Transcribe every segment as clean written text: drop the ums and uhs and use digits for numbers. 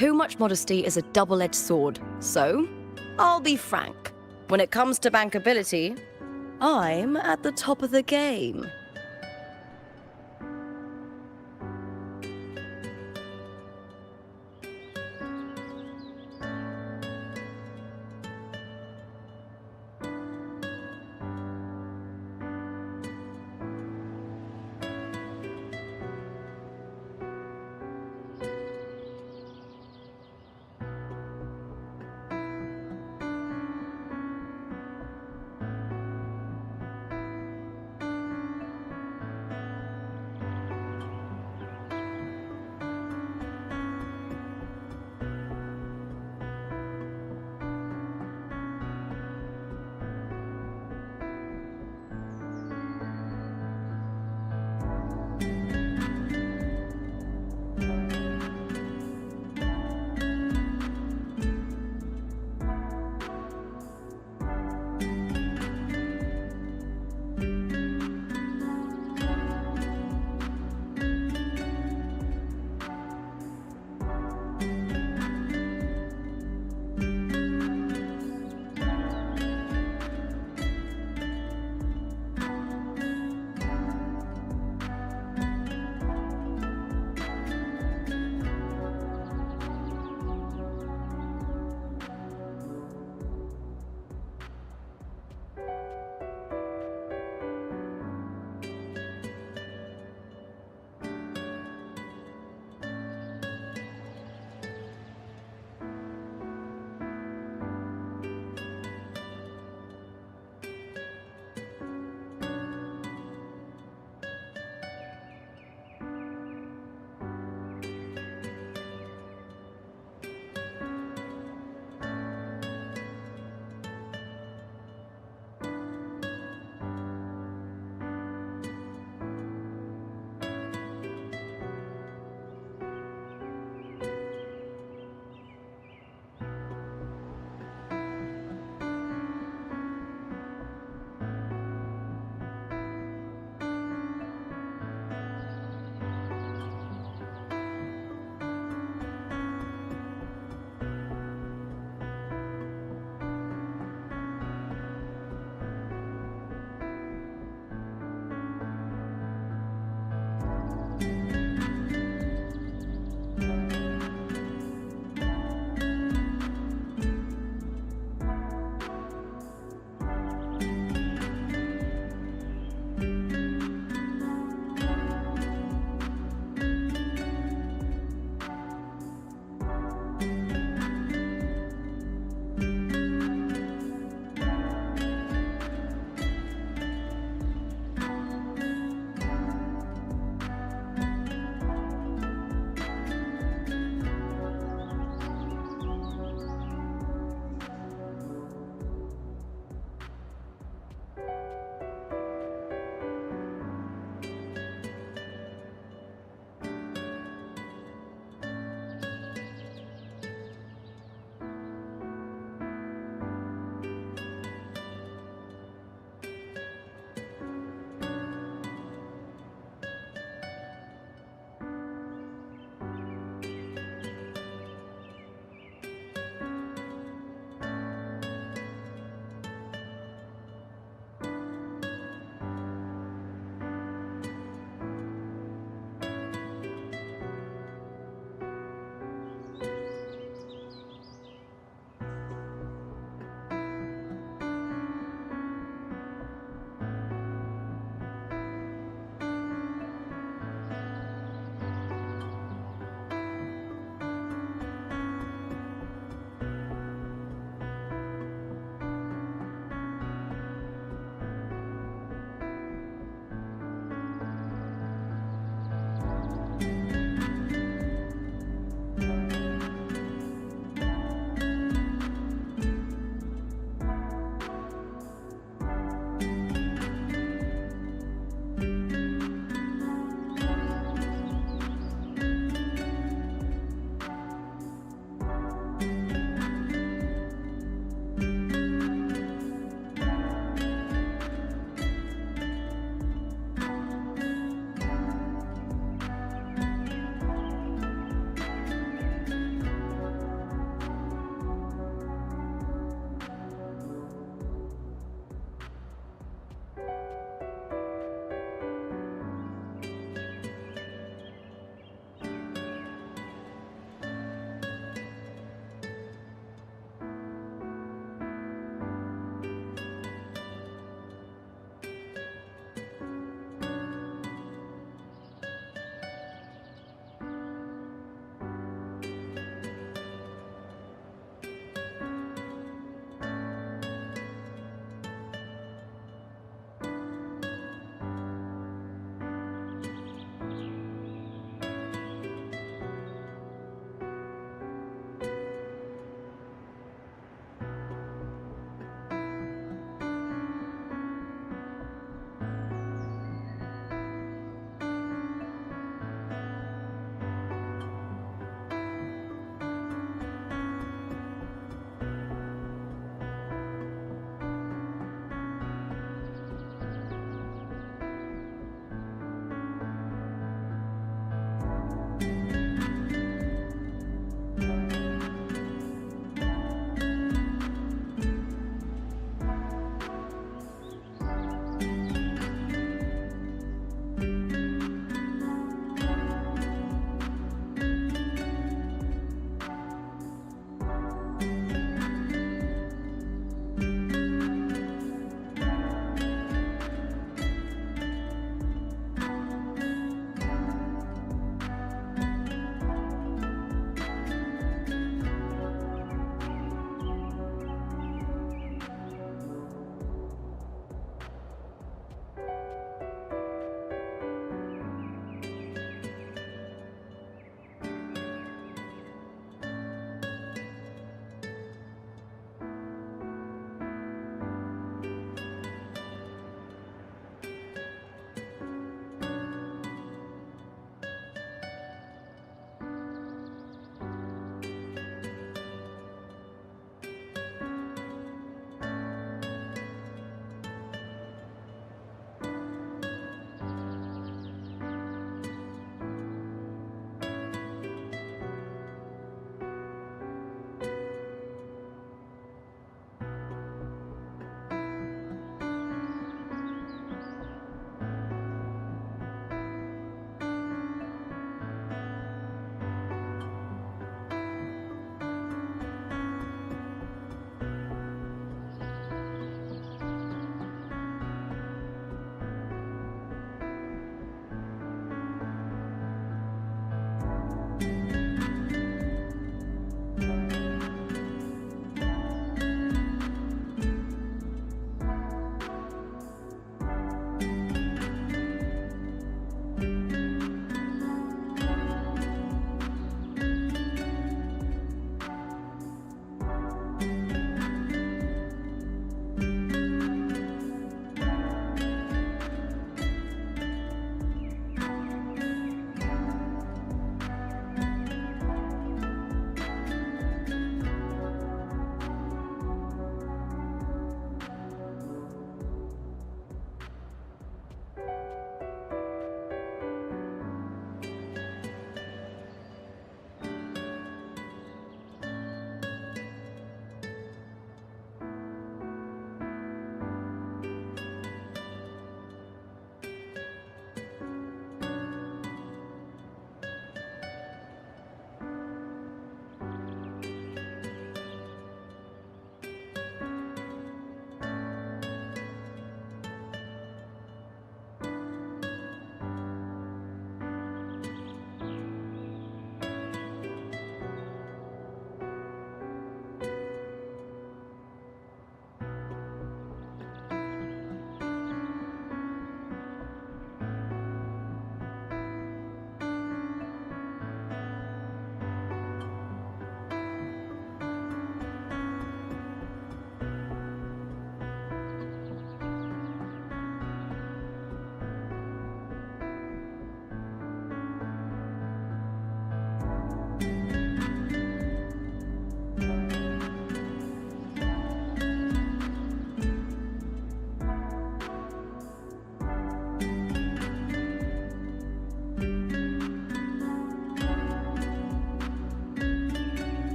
too much modesty is a double-edged sword. So, I'll be frank. When it comes to bankability, I'm at the top of the game.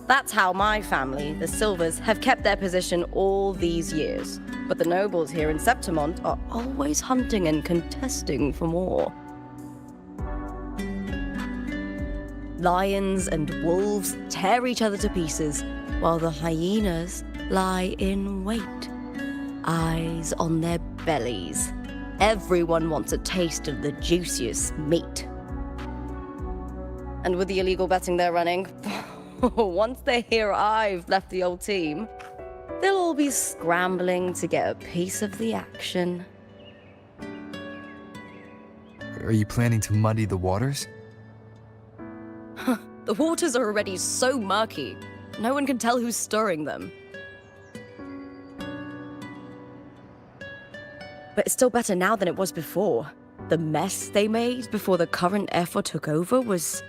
That's how my family, the Silvers, have kept their position all these years. But the nobles here in Septimont are always hunting and contesting for more. Lions and wolves tear each other to pieces, while the hyenas lie in wait, eyes on their bellies. Everyone wants a taste of the juiciest meat. And with the illegal betting they're running, once they hear I've left the old team, they'll all be scrambling to get a piece of the action. Are you planning to muddy the waters? The waters are already so murky, no one can tell who's stirring them. But it's still better now than it was before. The mess they made before the current effort took over was...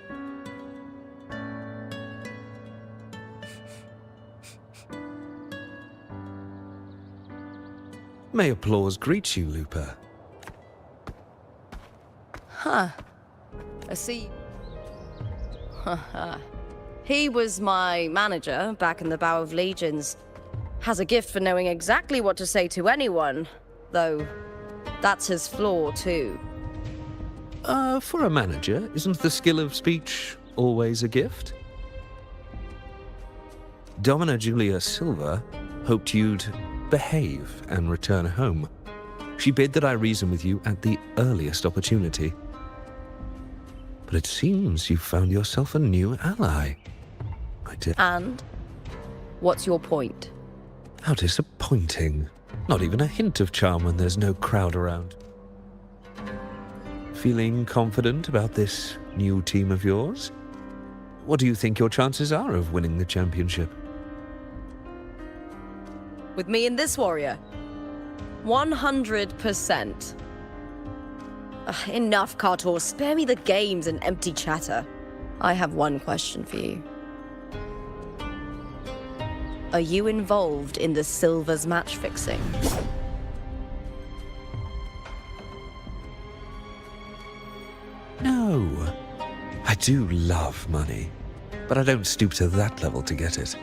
May applause greet you, LUPA. Huh. I see. He was my manager back in the Bow of Legions. Has a gift for knowing exactly what to say to anyone, though that's his flaw too. For a manager, isn't the skill of speech always a gift? Domina Julia Silva hoped you'd behave and return home. She bid that I reason with you at the earliest opportunity. But it seems you've found yourself a new ally. And? What's your point? How disappointing. Not even a hint of charm when there's no crowd around. Feeling confident about this new team of yours? What do you think your chances are of winning the championship? With me and this warrior? 100%. Enough, Kartor. Spare me the games and empty chatter. I have one question for you. Are you involved in the Silvers match fixing? No. I do love money, but I don't stoop to that level to get it.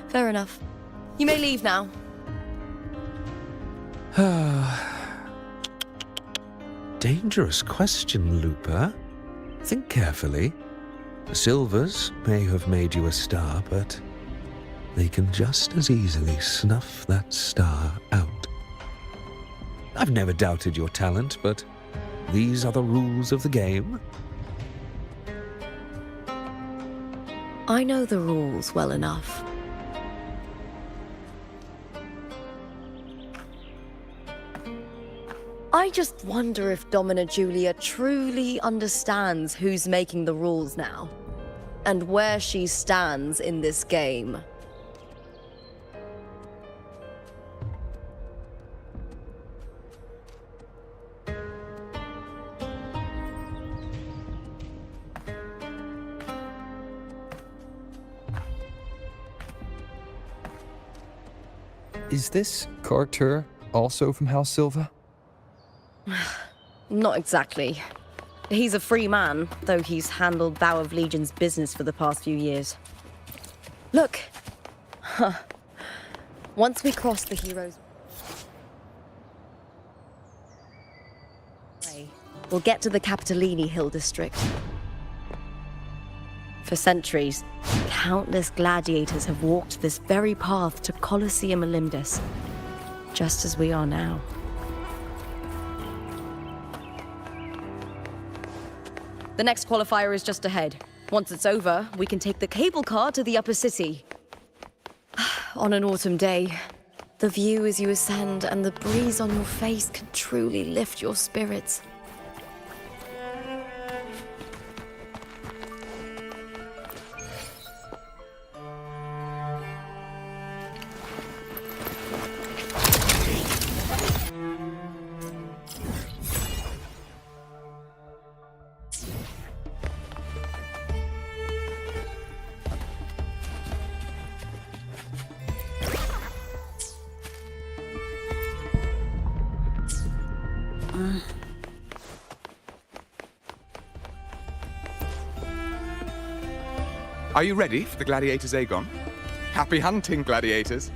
Fair enough. You may leave now. Dangerous question, LUPA. Think carefully. The Silvers may have made you a star, but they can just as easily snuff that star out. I've never doubted your talent, but these are the rules of the game. I know the rules well enough. I just wonder if Domina Julia truly understands who's making the rules now, and where she stands in this game. Is this Carter also from House Silva? Not exactly. He's a free man, though he's handled Vow of Legion's business for the past few years. Look! Once we cross the heroes' way, we'll get to the Capitolini Hill district. For centuries, countless gladiators have walked this very path to Colosseum Olympus, just as we are now. The next qualifier is just ahead. Once it's over, we can take the cable car to the upper city. On an autumn day, the view as you ascend and the breeze on your face can truly lift your spirits. Are you ready for the Gladiators Aegon? Happy hunting, gladiators!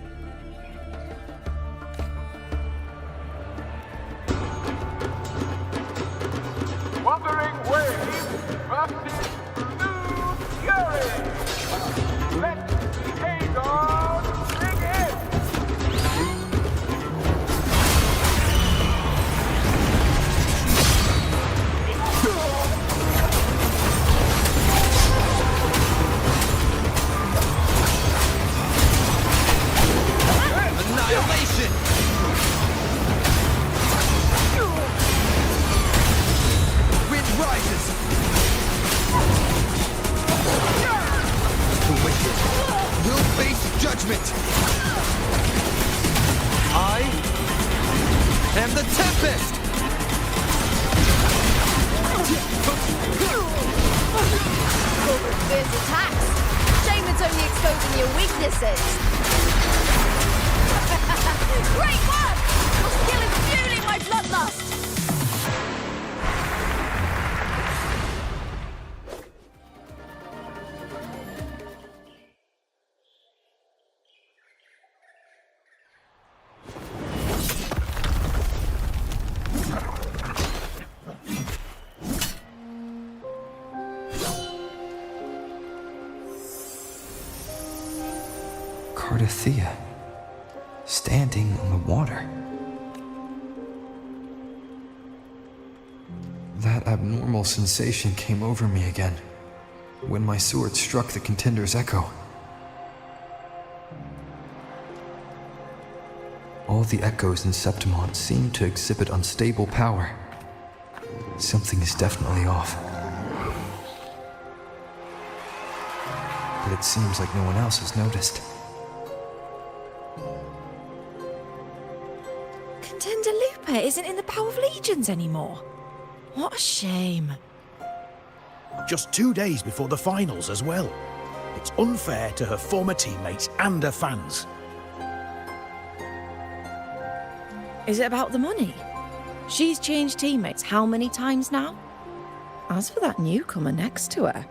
Wuthering Waves versus Blue Fury! Let the Aegon begin! Annihilation! Wind rises! The wicked will face judgment! I am the Tempest! Fierce attacks! Shame it's only exposing your weaknesses! Great work! Your skill is fueling my bloodlust! Cardothea, standing on the water. That abnormal sensation came over me again, when my sword struck the contender's echo. All the echoes in Septimont seem to exhibit unstable power. Something is definitely off. But it seems like no one else has noticed. Contender LUPA isn't in the Power of Legions anymore. What a shame. Just 2 days before the finals as well. It's unfair to her former teammates and her fans. Is it about the money? She's changed teammates how many times now? As for that newcomer next to her,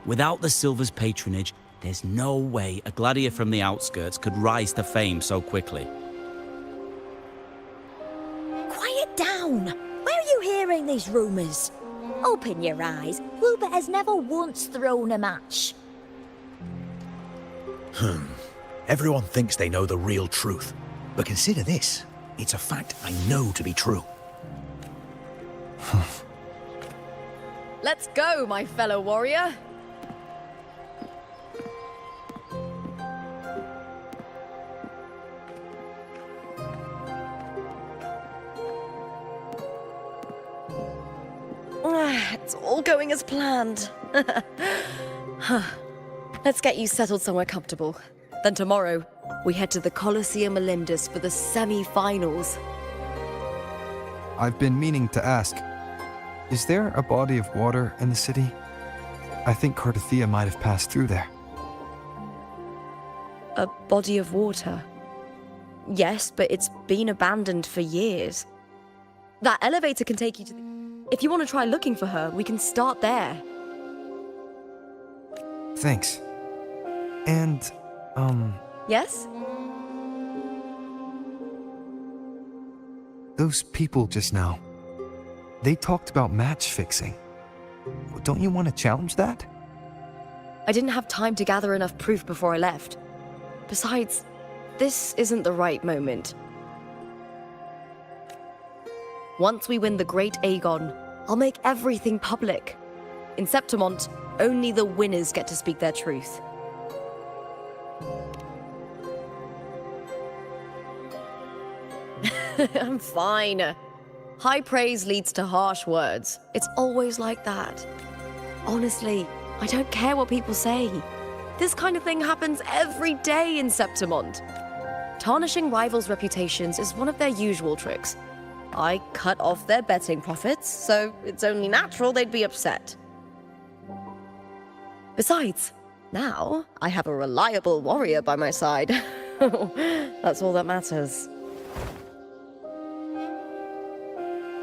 Without the Silver's patronage, there's no way a gladiator from the outskirts could rise to fame so quickly. Quiet down! Where are you hearing these rumours? Open your eyes. LUPA has never once thrown a match. Everyone thinks they know the real truth. But consider this. It's a fact I know to be true. Let's go, my fellow warrior. It's all going as planned. Let's get you settled somewhere comfortable. Then tomorrow, we head to the Colosseum Melindus for the semi-finals. I've been meaning to ask, is there a body of water in the city? I think Cardothea might have passed through there. A body of water? Yes, but it's been abandoned for years. That elevator can take you to the... If you want to try looking for her, we can start there. Thanks. And, Yes? those people just now, they talked about match fixing. Don't you want to challenge that? I didn't have time to gather enough proof before I left. Besides, this isn't the right moment. Once we win the Great Aegon, I'll make everything public. In Septimont, only the winners get to speak their truth. I'm fine. High praise leads to harsh words. It's always like that. Honestly, I don't care what people say. This kind of thing happens every day in Septimont. Tarnishing rivals' reputations is one of their usual tricks. I cut off their betting profits, so it's only natural they'd be upset. Besides, now I have a reliable warrior by my side. That's all that matters.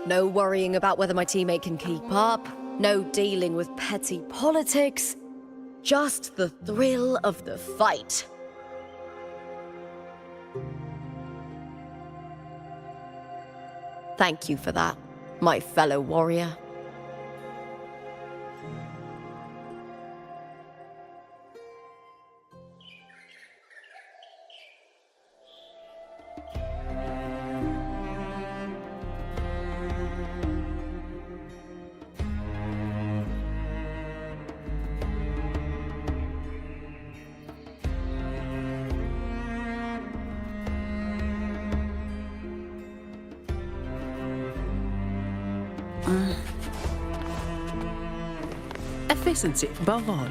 No worrying about whether my teammate can keep up, no dealing with petty politics, just the thrill of the fight. Thank you for that, my fellow warrior. Efficiency above all.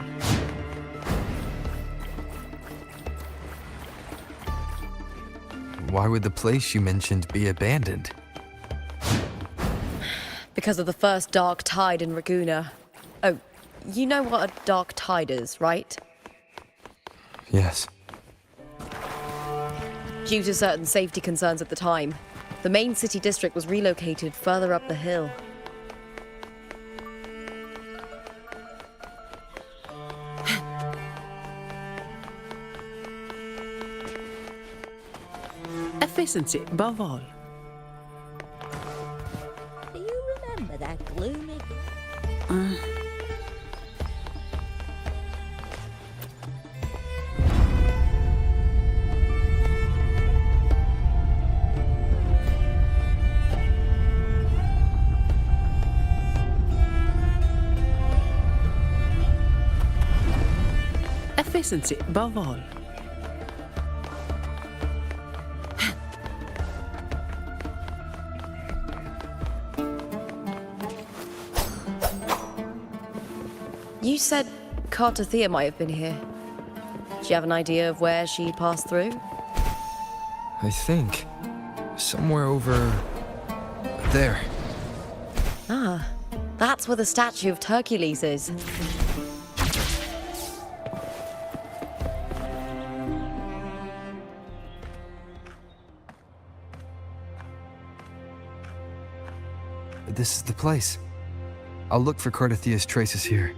Why would the place you mentioned be abandoned? Because of the first dark tide in Raguna. Oh, you know what a dark tide is, right? Yes. Due to certain safety concerns at the time, the main city district was relocated further up the hill. Efficiency above all. Do you remember that gloomy... Efficiency above all. You said Cardothea might have been here. Do you have an idea of where she passed through? I think. Somewhere over... there. Ah, that's where the statue of Hercules is. This is the place. I'll look for Cardothea's traces here.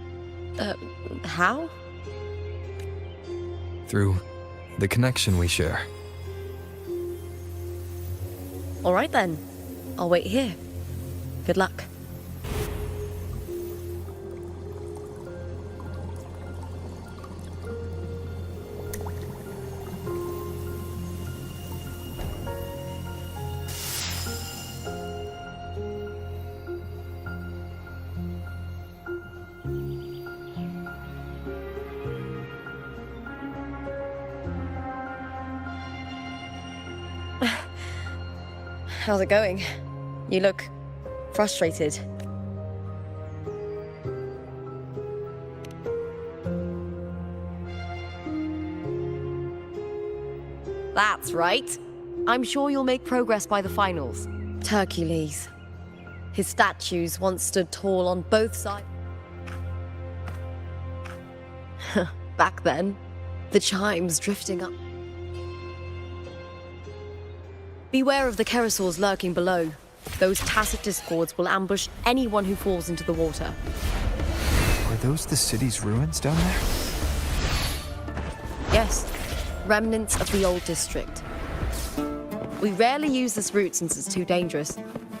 How? Through the connection we share. All right then. I'll wait here. Good luck. How's it going? You look frustrated. That's right. I'm sure you'll make progress by the finals. Hercules. His statues once stood tall on both sides. Back then, the chimes drifting up. Beware of the Kerosaurs lurking below. Those tacit discords will ambush anyone who falls into the water. Are those the city's ruins down there? Yes, remnants of the old district. We rarely use this route since it's too dangerous,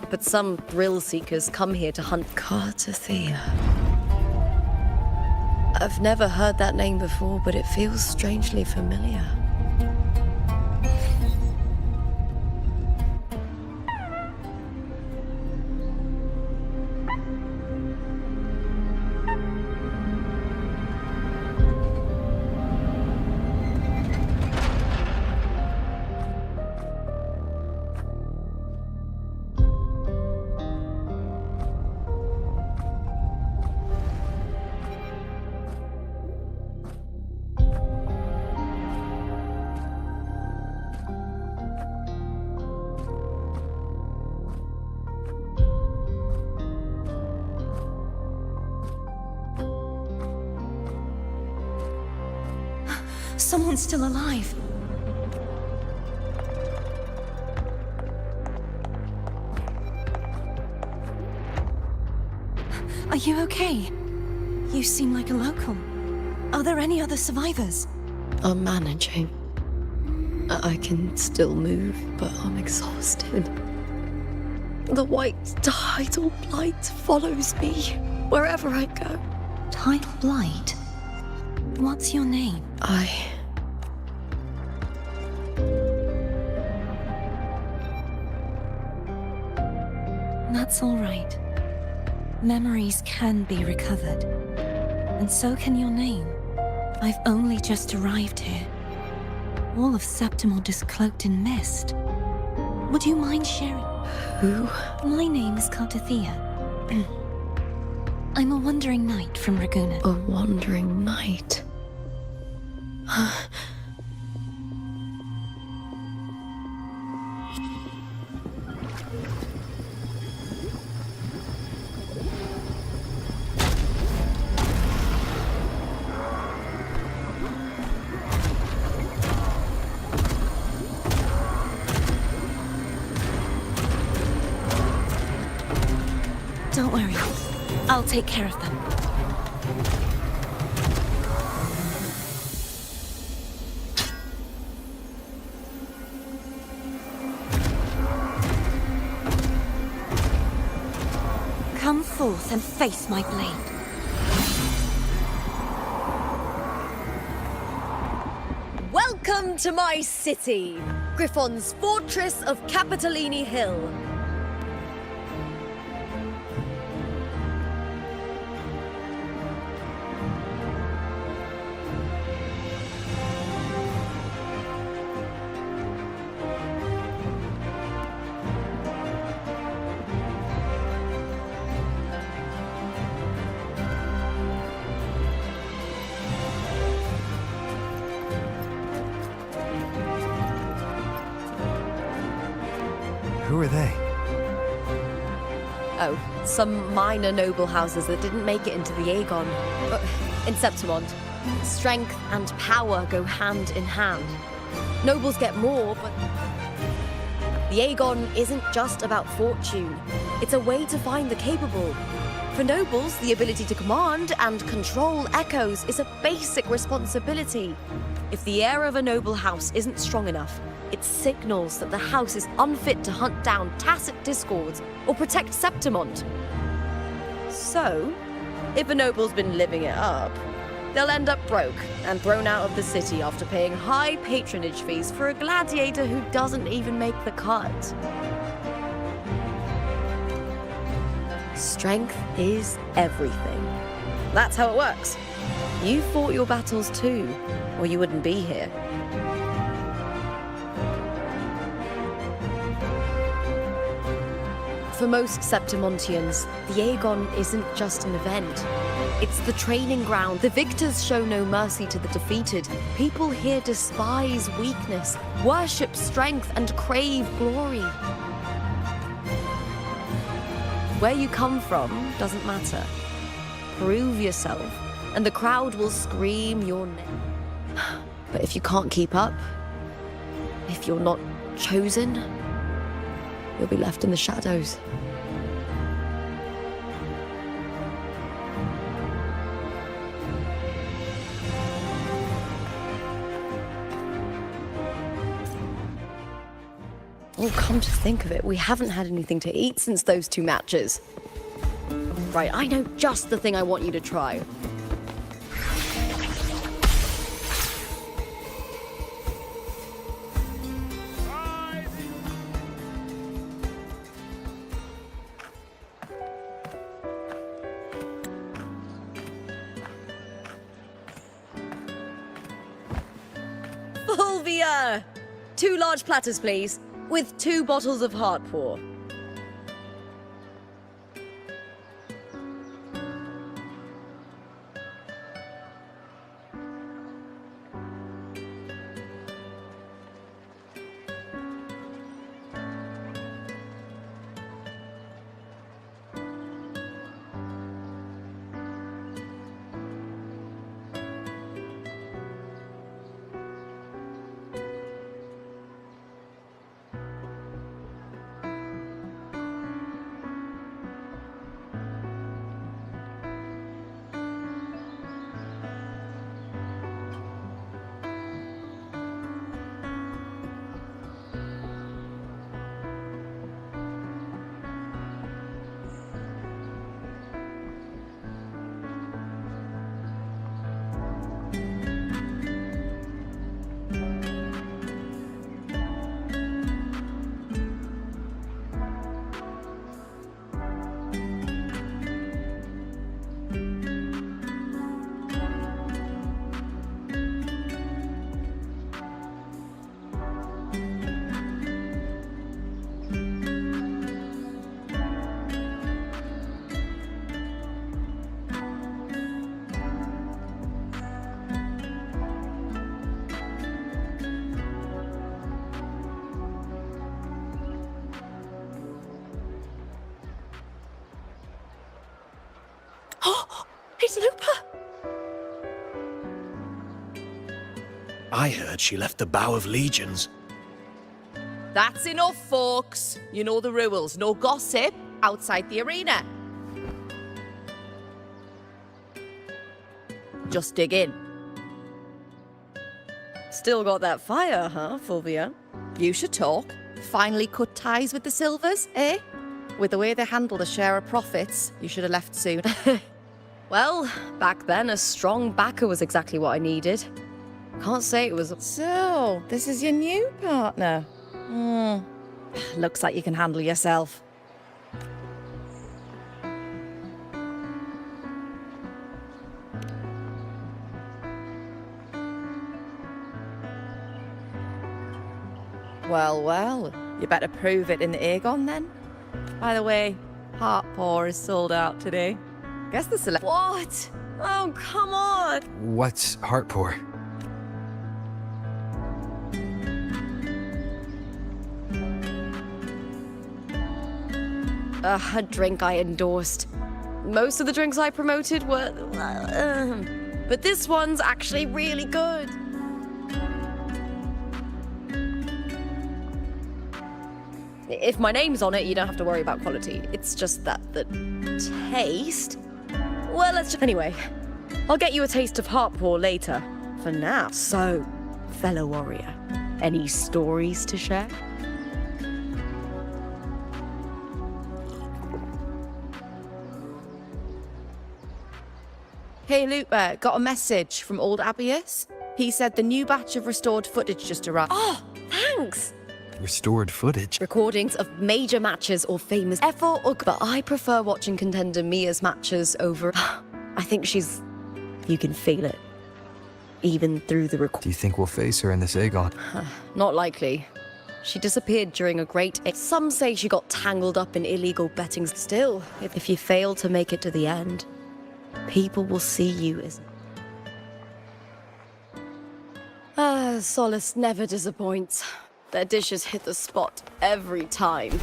but some thrill seekers come here to hunt Cartathea. I've never heard that name before, but it feels strangely familiar. Someone's still alive. Are you okay? You seem like a local. Are there any other survivors? I'm managing. I can still move, but I'm exhausted. The white tidal blight follows me wherever I go. Tidal blight? What's your name? That's all right. Memories can be recovered. And so can your name. I've only just arrived here. All of Septimore discloaked in mist. Would you mind sharing? Who? My name is Cartathea. I'm a wandering knight from Ragunan. A wandering knight? Don't worry. I'll take care of them. Come forth and face my blade. Welcome to my city, Griffon's fortress of Capitolini Hill. Who are they? Oh, some minor noble houses that didn't make it into the Aegon. In Septimond, strength and power go hand in hand. Nobles get more, but the Aegon isn't just about fortune. It's a way to find the capable. For nobles, the ability to command and control echoes is a basic responsibility. If the heir of a noble house isn't strong enough, it signals that the house is unfit to hunt down tacit discords or protect Septimont. So, if a noble's been living it up, they'll end up broke and thrown out of the city after paying high patronage fees for a gladiator who doesn't even make the cut. Strength is everything. That's how it works. You fought your battles too, or you wouldn't be here. For most Septimontians, the Aegon isn't just an event. It's the training ground. The victors show no mercy to the defeated. People here despise weakness, worship strength, and crave glory. Where you come from doesn't matter. Prove yourself, and the crowd will scream your name. But if you can't keep up, if you're not chosen, you'll be left in the shadows. Oh, come to think of it, we haven't had anything to eat since those 2 matches. Right, I know just the thing I want you to try. Fulvia! 2 large platters, please. With 2 bottles of Heartpour. Oh, it's LUPA! I heard she left the Bow of Legions. That's enough, folks. You know the rules. No gossip outside the arena. Just dig in. Still got that fire, huh, Fulvia? You should talk. Finally cut ties with the Silvers, eh? With the way they handle the share of profits, you should have left soon. Well, back then, a strong backer was exactly what I needed. Can't say it was... So, this is your new partner. Looks like you can handle yourself. Well, well, you better prove it in the Aegon then. By the way, Heartpour is sold out today. Guess the select. What? Oh, come on! What's Heartpour? A drink I endorsed. Most of the drinks I promoted were... but this one's actually really good. If my name's on it, you don't have to worry about quality. It's just that the taste... Well, let's just... Anyway, I'll get you a taste of Heartpaw later. For now. So, fellow warrior, any stories to share? Hey, LUPA, got a message from old Abius. He said the new batch of restored footage just arrived. Oh, thanks! Restored footage. Recordings of major matches or famous effort or... But I prefer watching contender Mia's matches over... I think she's... You can feel it. Even through the record. Do you think we'll face her in this Aegon? Not likely. She disappeared during a great... Some say she got tangled up in illegal betting. Still, if you fail to make it to the end, people will see you as... Solace never disappoints. Their dishes hit the spot every time.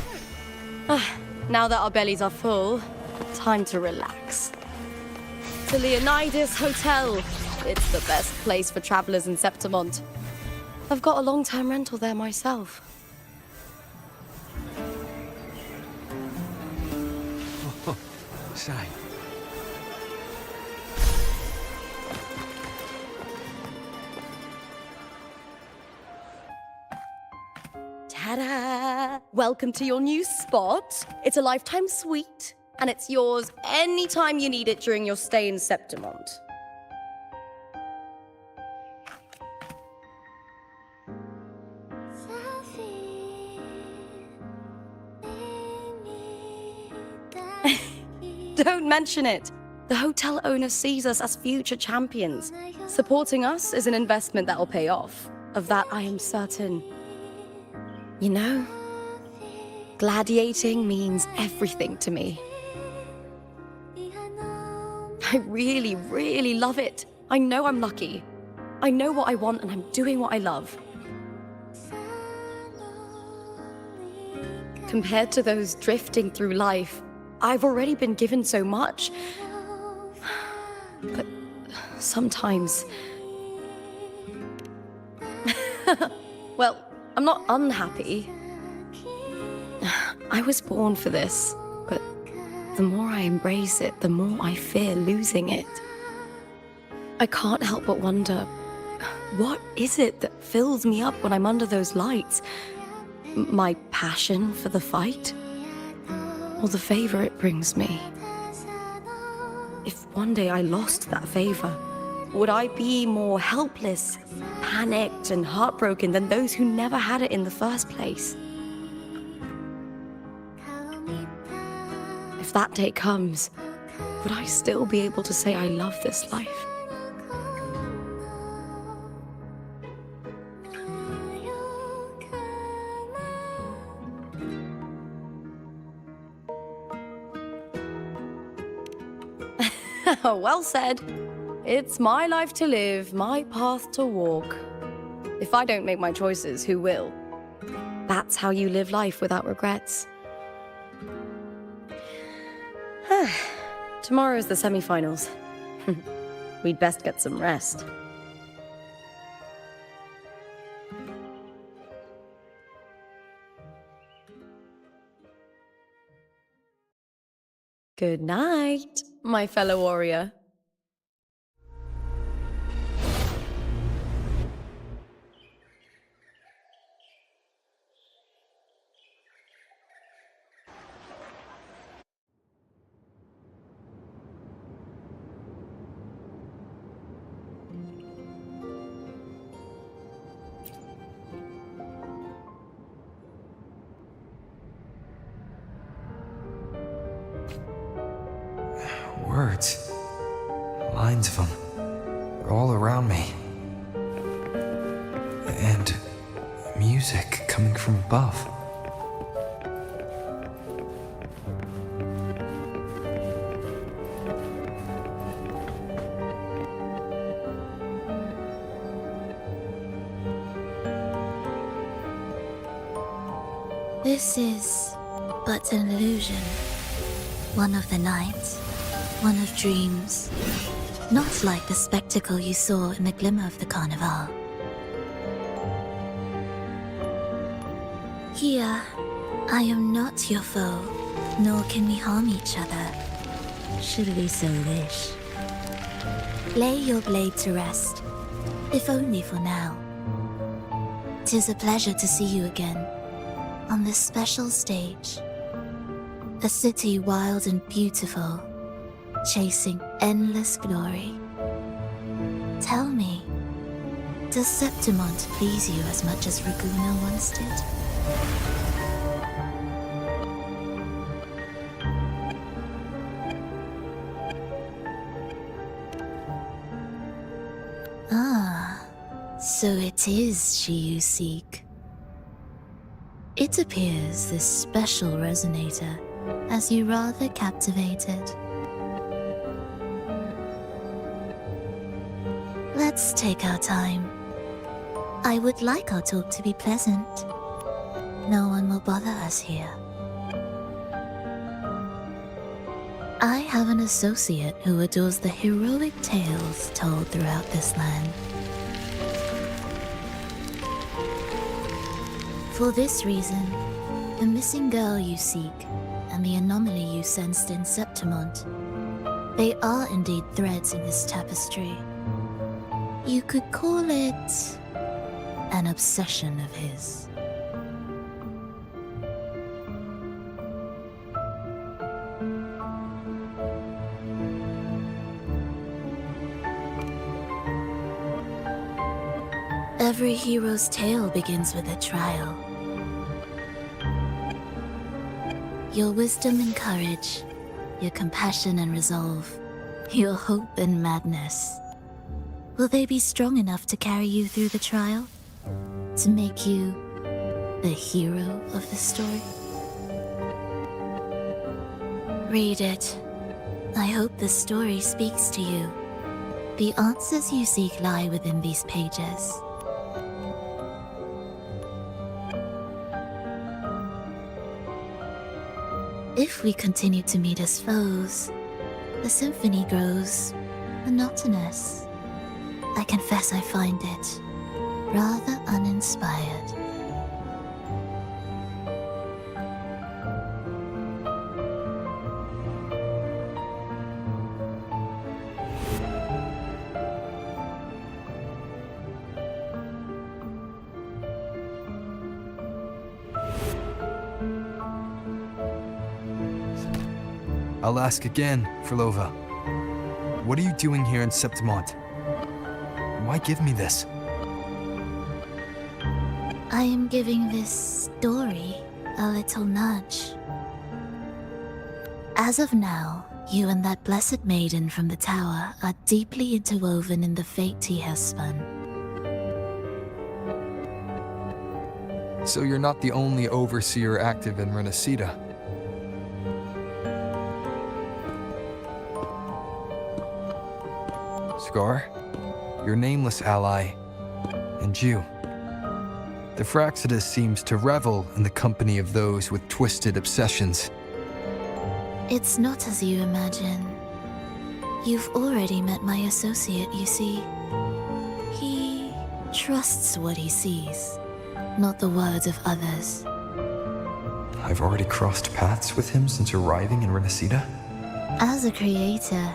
Now that our bellies are full, time to relax. To Leonidas Hotel. It's the best place for travelers in Septimont. I've got a long-term rental there myself. Sai. Ta-da! Welcome to your new spot. It's a lifetime suite, and it's yours anytime you need it during your stay in Septimont. Don't mention it. The hotel owner sees us as future champions. Supporting us is an investment that'll pay off. Of that, I am certain. You know, gladiating means everything to me. I really, really love it. I know I'm lucky. I know what I want and I'm doing what I love. Compared to those drifting through life, I've already been given so much. But sometimes... Well, I'm not unhappy. I was born for this, but the more I embrace it, the more I fear losing it. I can't help but wonder, what is it that fills me up when I'm under those lights? My passion for the fight? Or the favor it brings me? If one day I lost that favor, would I be more helpless, panicked, and heartbroken than those who never had it in the first place? If that day comes, would I still be able to say I love this life? Well said. It's my life to live, my path to walk. If I don't make my choices, who will? That's how you live life without regrets. Tomorrow's the semi-finals. We'd best get some rest. Good night, my fellow warrior. Words. Lines of them. They're all around me. And music coming from above. This is but an illusion. One of the nights. One of dreams. Not like the spectacle you saw in the glimmer of the carnival. Here, I am not your foe, nor can we harm each other, should we so wish. Lay your blade to rest, if only for now. 'Tis a pleasure to see you again, on this special stage. A city wild and beautiful, chasing endless glory. Tell me, does Septimont please you as much as Raguna once did? Ah, so it is she you seek. It appears this special resonator has you rather captivated. Let's take our time. I would like our talk to be pleasant. No one will bother us here. I have an associate who adores the heroic tales told throughout this land. For this reason, the missing girl you seek and the anomaly you sensed in Septimont, they are indeed threads in this tapestry. You could call it an obsession of his. Every hero's tale begins with a trial. Your wisdom and courage, your compassion and resolve, your hope and madness. Will they be strong enough to carry you through the trial? To make you the hero of the story? Read it. I hope the story speaks to you. The answers you seek lie within these pages. If we continue to meet as foes, the symphony grows monotonous. I confess I find it rather uninspired. I'll ask again, Frolova. What are you doing here in Septimont? Why give me this? I am giving this story a little nudge. As of now, you and that blessed maiden from the tower are deeply interwoven in the fate he has spun. So you're not the only overseer active in Renacida. Scar, your nameless ally, and you. The Fraxidus seems to revel in the company of those with twisted obsessions. It's not as you imagine. You've already met my associate, you see. He trusts what he sees, not the words of others. I've already crossed paths with him since arriving in Renacida? As a creator,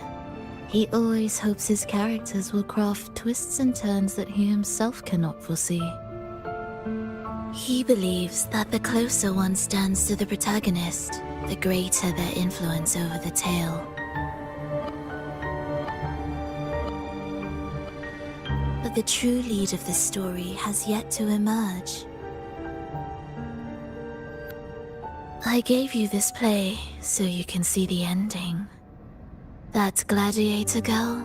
he always hopes his characters will craft twists and turns that he himself cannot foresee. He believes that the closer one stands to the protagonist, the greater their influence over the tale. But the true lead of the story has yet to emerge. I gave you this play so you can see the ending. That gladiator girl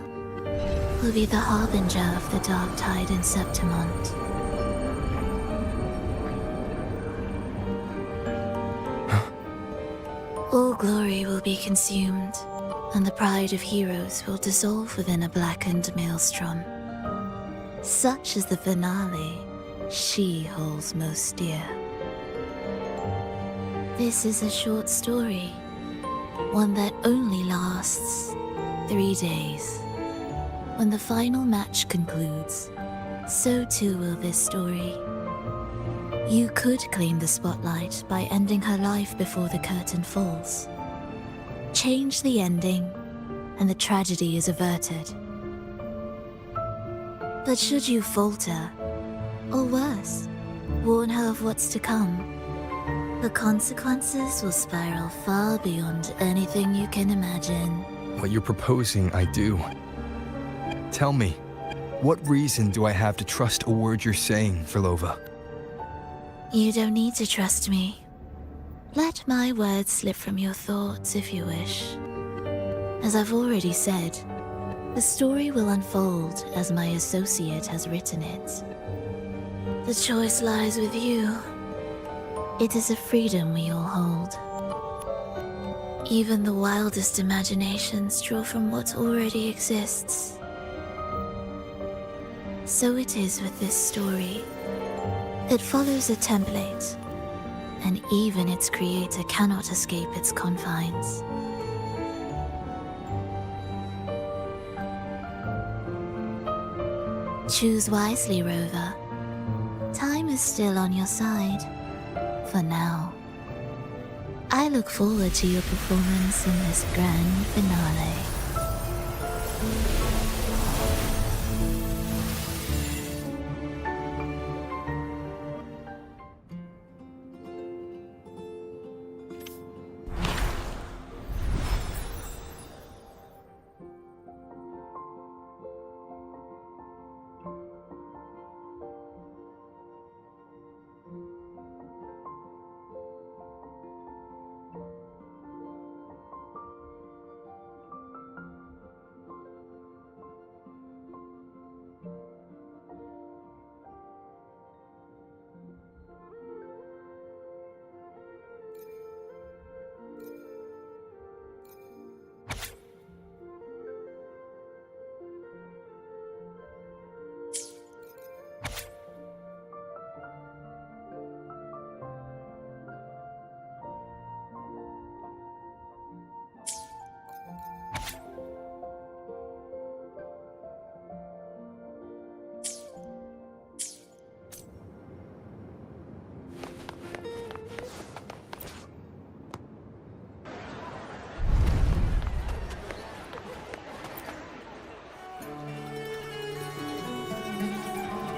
will be the harbinger of the dark tide in Septimont. All glory will be consumed, and the pride of heroes will dissolve within a blackened maelstrom. Such is the finale she holds most dear. This is a short story, one that only lasts 3 days. When the final match concludes, so too will this story. You could claim the spotlight by ending her life before the curtain falls. Change the ending, and the tragedy is averted. But should you falter, or worse, warn her of what's to come, the consequences will spiral far beyond anything you can imagine. What you're proposing, I do. Tell me, what reason do I have to trust a word you're saying, Filova? You don't need to trust me. Let my words slip from your thoughts if you wish. As I've already said, the story will unfold as my associate has written it. The choice lies with you. It is a freedom we all hold. Even the wildest imaginations draw from what already exists. So it is with this story. It follows a template, and even its creator cannot escape its confines. Choose wisely, Rover. Time is still on your side. For now. I look forward to your performance in this grand finale.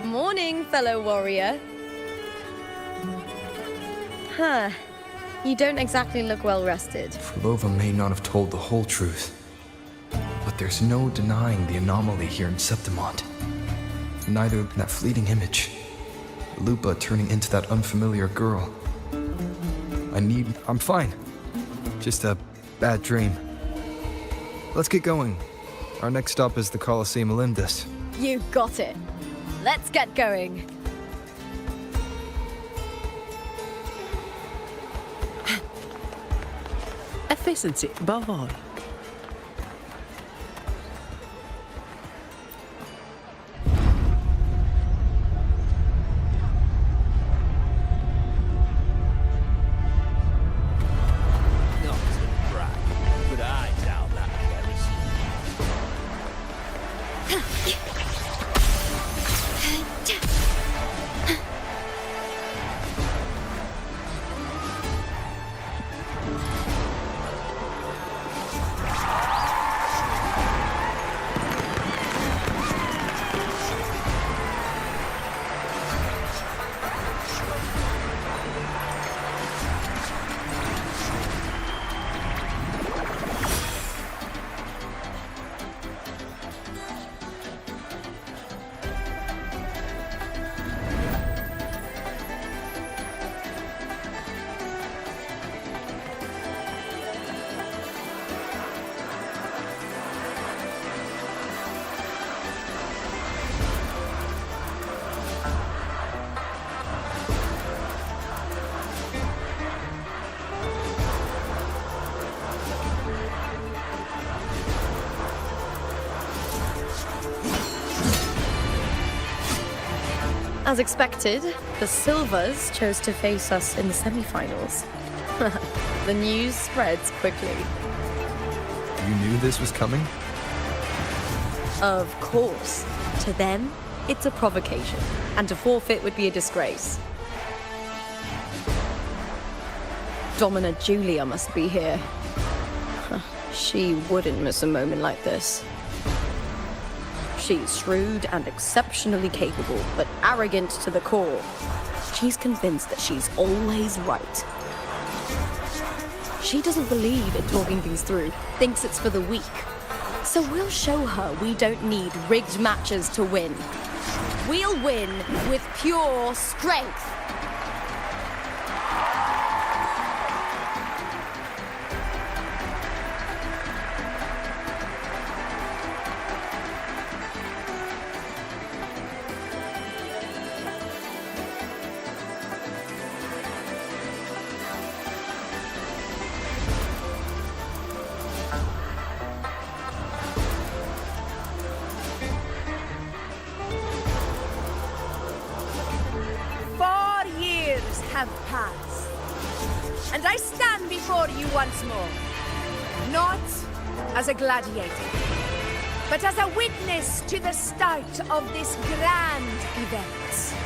Morning, fellow warrior. Huh. You don't exactly look well rested. Filova may not have told the whole truth, but there's no denying the anomaly here in Septimont. Neither that fleeting image, LUPA turning into that unfamiliar girl. I'm fine. Just a bad dream. Let's get going. Our next stop is the Colosseum Olympus. You got it. Let's get going. Efficiency above all. As expected, the Silvers chose to face us in the semi-finals. The news spreads quickly. You knew this was coming? Of course. To them, it's a provocation, and to forfeit would be a disgrace. Dominant Julia must be here. She wouldn't miss a moment like this. She's shrewd and exceptionally capable, but arrogant to the core. She's convinced that she's always right. She doesn't believe in talking things through, thinks it's for the weak. So we'll show her we don't need rigged matches to win. We'll win with pure strength. Have passed, and I stand before you once more, not as a gladiator, but as a witness to the start of this grand event.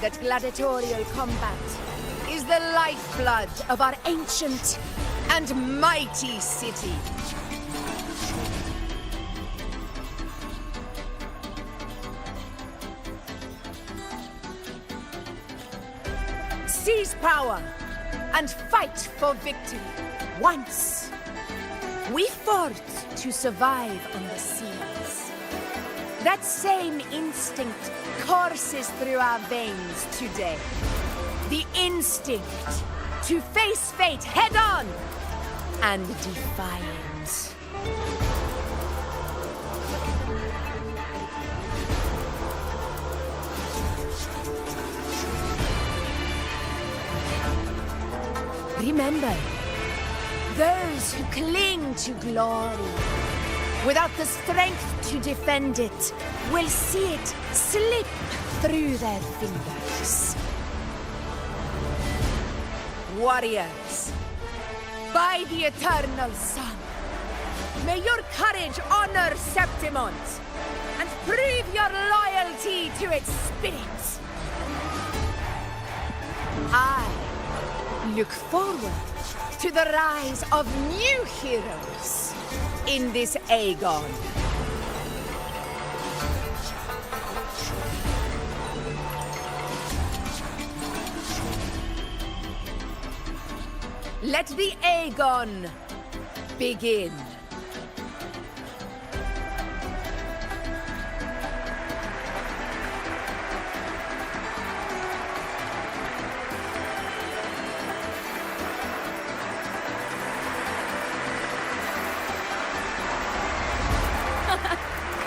that gladiatorial combat is the lifeblood of our ancient and mighty city. Seize power and fight for victory. Once, we fought to survive on the seas. That same instinct courses through our veins today. The instinct to face fate head-on and defiant. Remember, those who cling to glory without the strength to defend it will see it slip through their fingers. Warriors, by the eternal sun, may your courage honor Septimont and prove your loyalty to its spirit. I look forward to the rise of new heroes in this Aegon. Let the Aegon begin.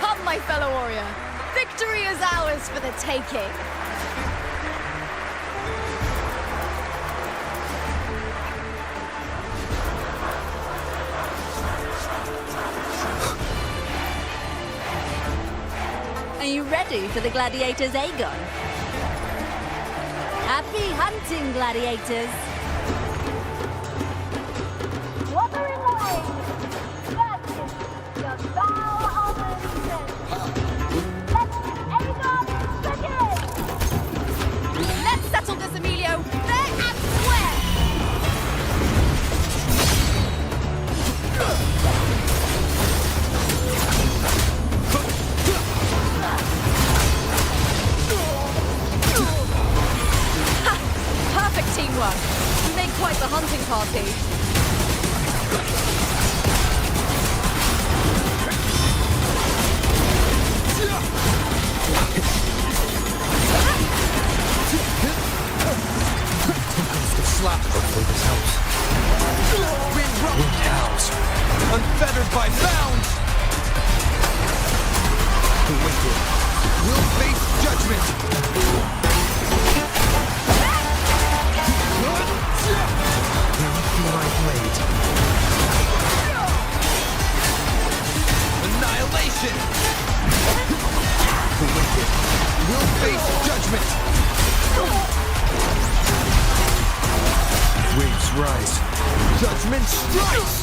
Come, my fellow warrior. Victory is ours for the taking. Are you ready for the gladiators, Aegon? Happy hunting, gladiators! Wuthering away! Virtue, your vow of allegiance! Let Aegon begin! Let's settle this, Emilio! Fair and square! Perfect teamwork. We made quite the hunting party. Slap. Hopefully this helps. Wind howls, unfettered by bounds. The wicked will face judgment. My blade. Annihilation. The wicked will face judgment. Waves rise. Judgment strikes!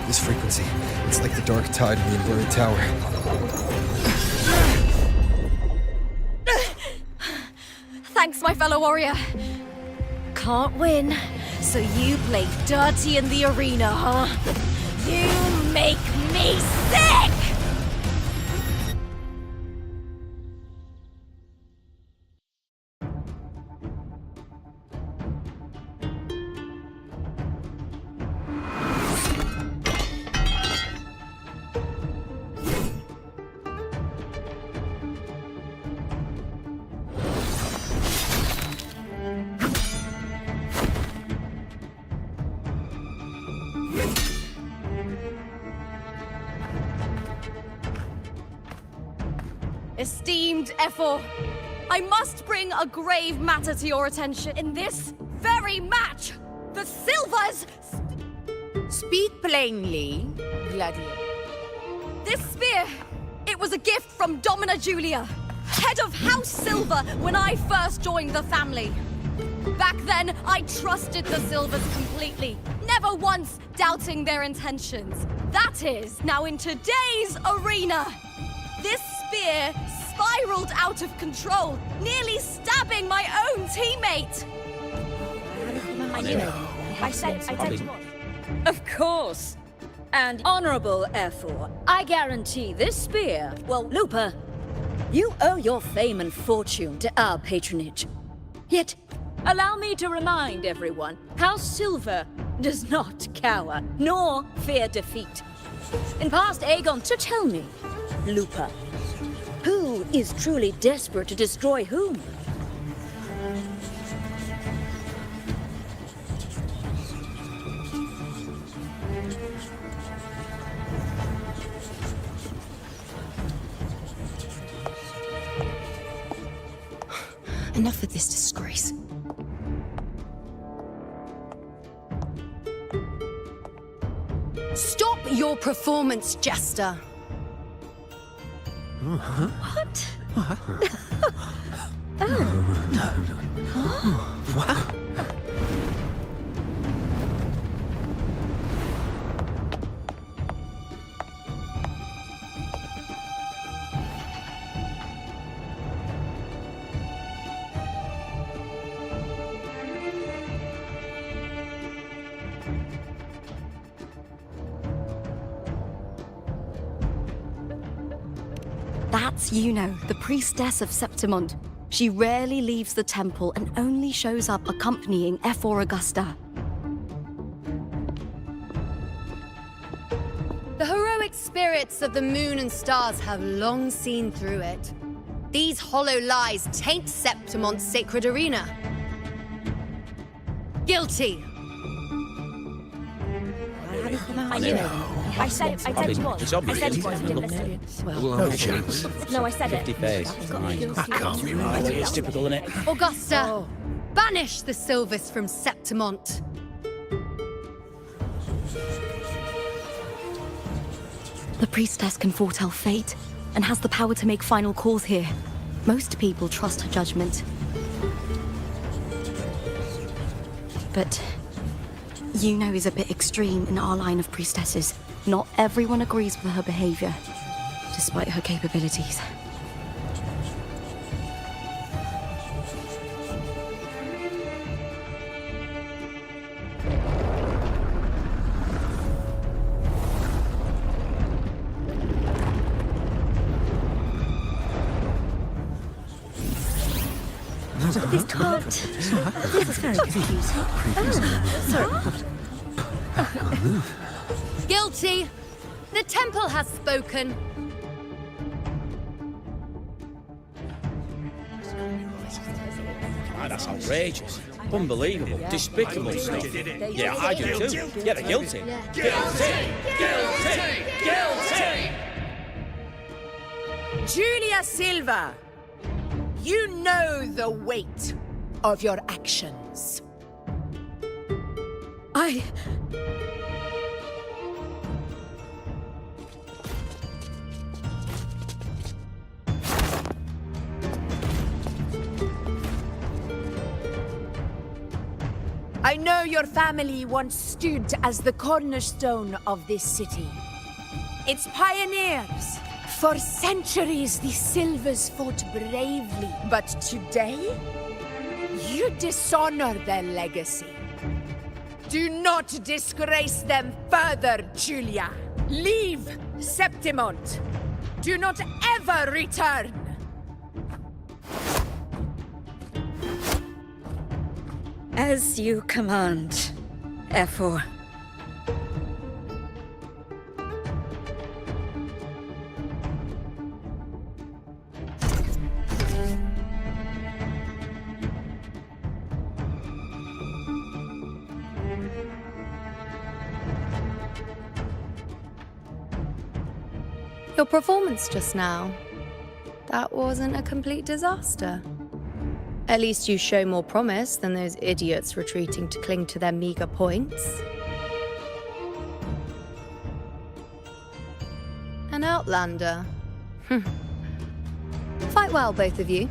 This frequency, it's like the dark tide in the inverted tower. Thanks, my fellow warrior. Can't win, so you play dirty in the arena, huh? You make me sick! Esteemed Ephor, I must bring a grave matter to your attention. In this very match, the Silvers... Speak plainly, Gladiator. This spear, it was a gift from Domina Julia, head of House Silver when I first joined the family. Back then, I trusted the Silvers completely, never once doubting their intentions. That is, now in today's arena, this spear spiraled out of control, nearly stabbing my own teammate. I said Of course. And Honorable F4, I guarantee this spear, well, LUPA, you owe your fame and fortune to our patronage. Yet, allow me to remind everyone, House Silver does not cower, nor fear defeat. In past Aegon, so tell me, LUPA, who is truly desperate to destroy whom? Enough of this disgrace. Stop your performance, Jester. What? That's Yuno, the priestess of Septimond. She rarely leaves the temple and only shows up accompanying F4 Augusta. The heroic spirits of the moon and stars have long seen through it. These hollow lies taint Septimond's sacred arena. Guilty. I said it was. It's obvious. I said it was. You didn't listen. No chance. No, I said 50 it. face. That can't be right. It's typical, isn't it? Augusta, banish the Silvers from Septimont. The priestess can foretell fate and has the power to make final calls here. Most people trust her judgment. But Yuno is a bit extreme in our line of priestesses. Not everyone agrees with her behavior, despite her capabilities. This can't. This is very confusing. Sorry. Guilty. The temple has spoken. That's outrageous. Unbelievable. Despicable stuff. Yeah, I do too. Yeah, they're guilty. Guilty! Guilty! Guilty! Julia Silva, you know the weight of your actions. I know your family once stood as the cornerstone of this city. Its pioneers. For centuries, the Silvers fought bravely. But today, you dishonor their legacy. Do not disgrace them further, Julia. Leave Septimont. Do not ever return. As you command, F4. Your performance just now, that wasn't a complete disaster. At least you show more promise than those idiots retreating to cling to their meager points. An outlander. Fight well, both of you.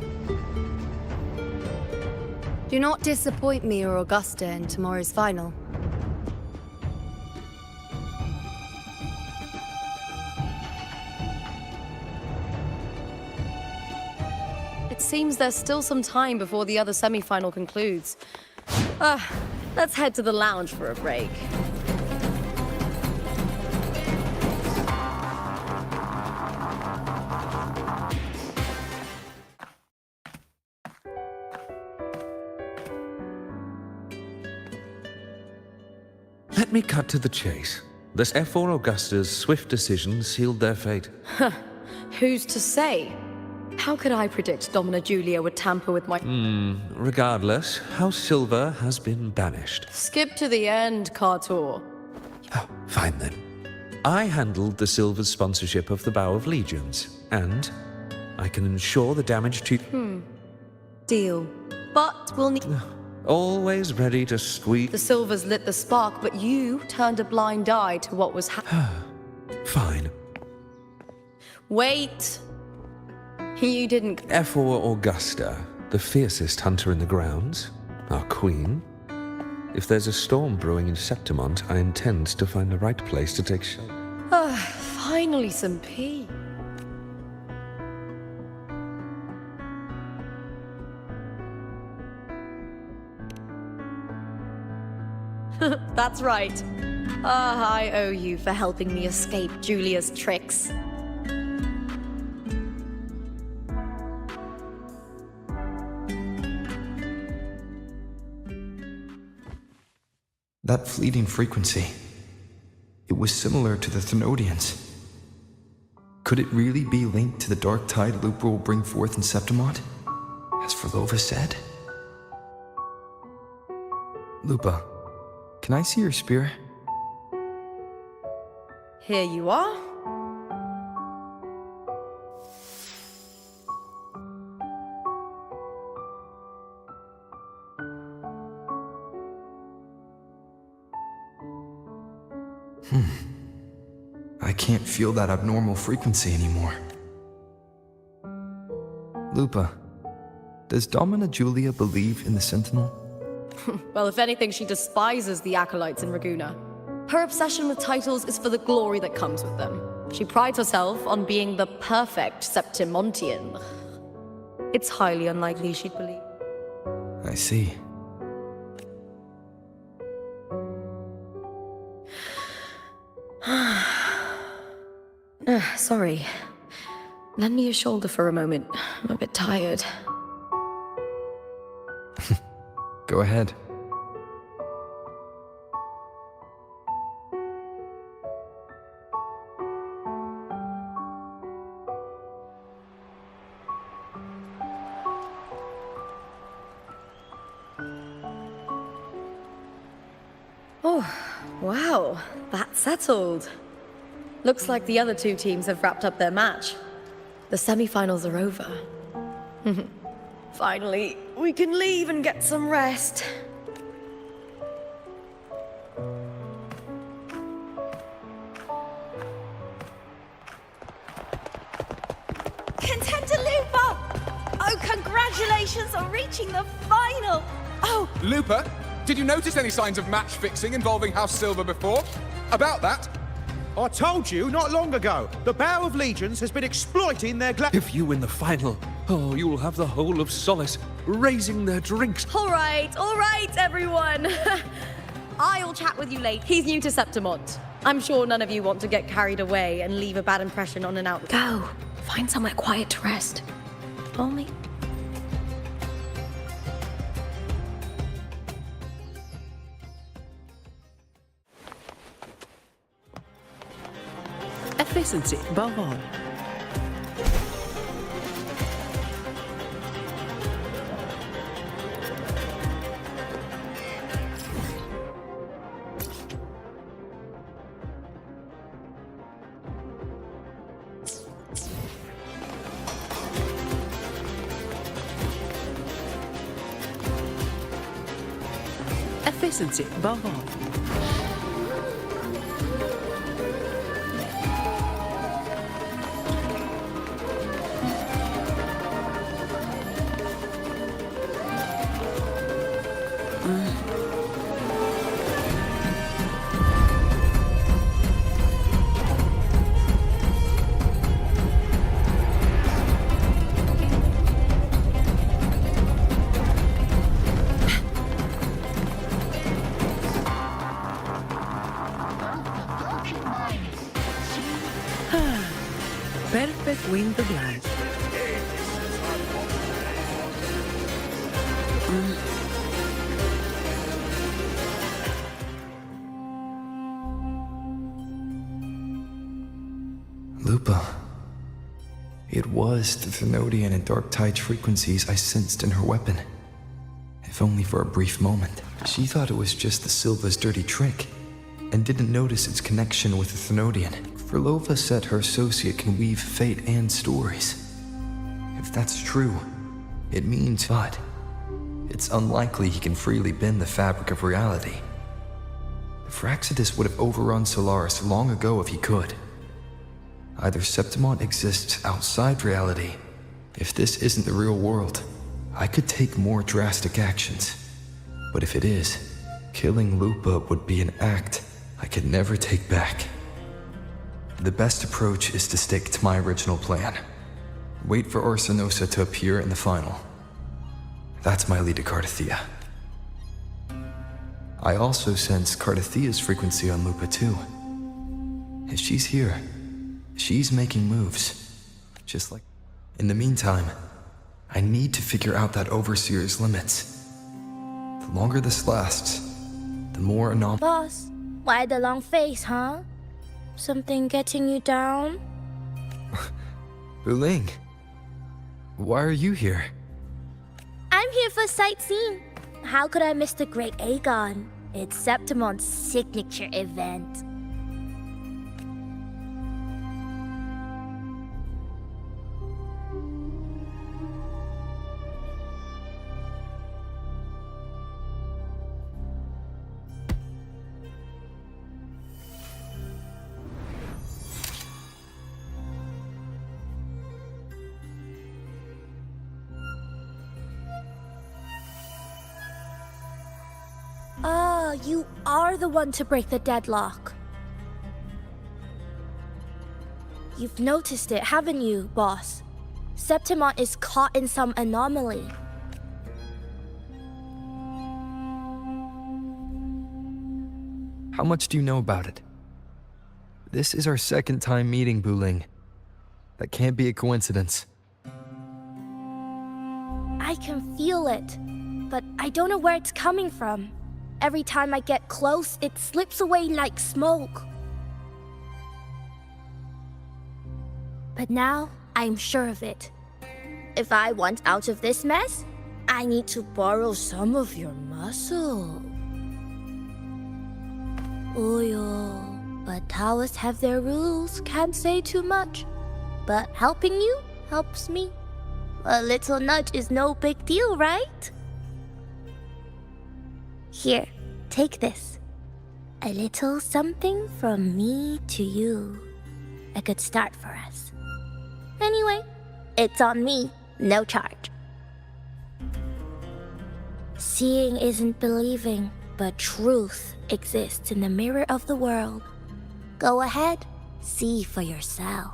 Do not disappoint me or Augusta in tomorrow's final. It seems there's still some time before the other semi-final concludes. Let's head to the lounge for a break. Let me cut to the chase. This F4 Augusta's swift decision sealed their fate. Who's to say? How could I predict Domina Julia would tamper with my... Regardless, House Silver has been banished. Skip to the end, Cartor. Oh, fine then. I handled the Silver's sponsorship of the Bow of Legions, and I can ensure the damage to... Deal. But we'll need... Always ready to squeak. The Silvers lit the spark, but you turned a blind eye to what was Fine. Wait. You didn't... F4 Augusta, the fiercest hunter in the grounds, our queen. If there's a storm brewing in Septimont, I intend to find the right place to take shelter. Finally some peace. That's right. I owe you for helping me escape Julia's tricks. That fleeting frequency, it was similar to the Thenodians. Could it really be linked to the dark tide LUPA will bring forth in Septimont, as Verlova said? LUPA, can I see your spear? Here you are. I can't feel that abnormal frequency anymore. LUPA, does Domina Julia believe in the Sentinel? Well, if anything, she despises the acolytes in Raguna. Her obsession with titles is for the glory that comes with them. She prides herself on being the perfect Septimontian. It's highly unlikely she'd believe. I see. Sorry. Lend me your shoulder for a moment. I'm a bit tired. Go ahead. Oh, wow. That's settled. Looks like the other two teams have wrapped up their match. The semi-finals are over. Finally, we can leave and get some rest. Contender LUPA! Oh, congratulations on reaching the final! Oh, LUPA, did you notice any signs of match fixing involving House Silver before? About that? I told you not long ago, the Bow of Legions has been exploiting their If you win the final, you'll have the whole of Solace raising their drinks. All right, everyone. I'll chat with you later. He's new to Septimont. I'm sure none of you want to get carried away and leave a bad impression on an outlet. Go. Find somewhere quiet to rest. Follow me. Efficiency above all. Efficiency above all. Perfect wind of life. LUPA. It was the Thenodian and Dark Tide's frequencies I sensed in her weapon. If only for a brief moment. She thought it was just the Silva's dirty trick, and didn't notice its connection with the Thenodian. For Lova said her associate can weave fate and stories. If that's true, it means but it's unlikely he can freely bend the fabric of reality. Fraxidus would have overrun Solaris long ago if he could. Either Septimont exists outside reality. If this isn't the real world, I could take more drastic actions. But if it is, killing Lupa would be an act I could never take back. The best approach is to stick to my original plan. Wait for Orsinosa to appear in the final. That's my lead to Cardathia. I also sense Cardathia's frequency on Lupa too. If she's here, she's making moves. Just like... In the meantime, I need to figure out that Overseer's limits. The longer this lasts, the more Boss, why the long face, huh? Something getting you down? Wuling, why are you here? I'm here for sightseeing. How could I miss the Great Aegon? It's Septimon's signature event. You are the one to break the deadlock. You've noticed it, haven't you, boss? Septimont is caught in some anomaly. How much do you know about it? This is our second time meeting, Wuling. That can't be a coincidence. I can feel it, but I don't know where it's coming from. Every time I get close, it slips away like smoke. But now, I'm sure of it. If I want out of this mess, I need to borrow some of your muscle. Oyo, but Taoists have their rules, can't say too much. But helping you helps me. A little nudge is no big deal, right? Here, take this. A little something from me to you. A good start for us. Anyway, it's on me, no charge. Seeing isn't believing, but truth exists in the mirror of the world. Go ahead, see for yourself.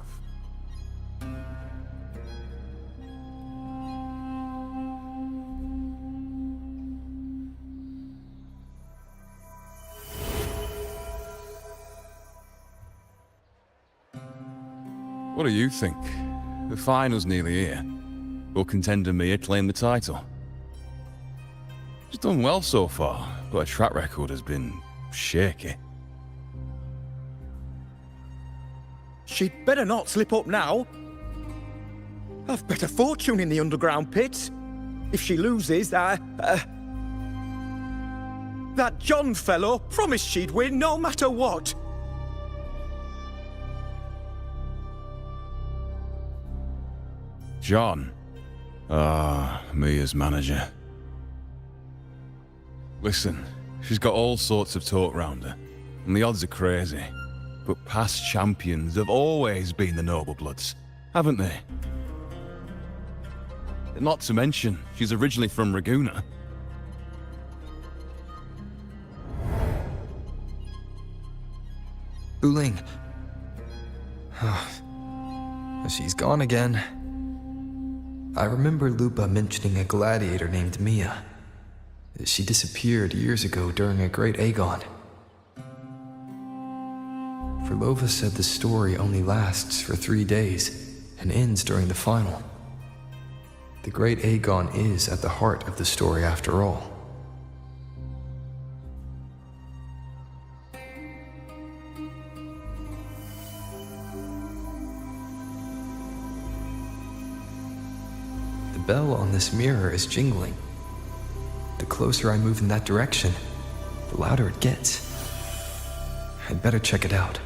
What do you think? The final's nearly here. Will contender Mia claim the title? She's done well so far, but her track record has been shaky. She'd better not slip up now. I've better fortune in the underground pits. If she loses, that John fellow promised she'd win no matter what. John. Mia's manager. Listen, she's got all sorts of talk round her, and the odds are crazy. But past champions have always been the noble bloods, haven't they? Not to mention, she's originally from Raguna. Wuling. She's gone again. I remember Lupa mentioning a gladiator named Mia. She disappeared years ago during a Great Aegon. Verlova said the story only lasts for 3 days, and ends during the final. The great Aegon is at the heart of the story after all. The bell on this mirror is jingling. The closer I move in that direction, the louder it gets. I'd better check it out.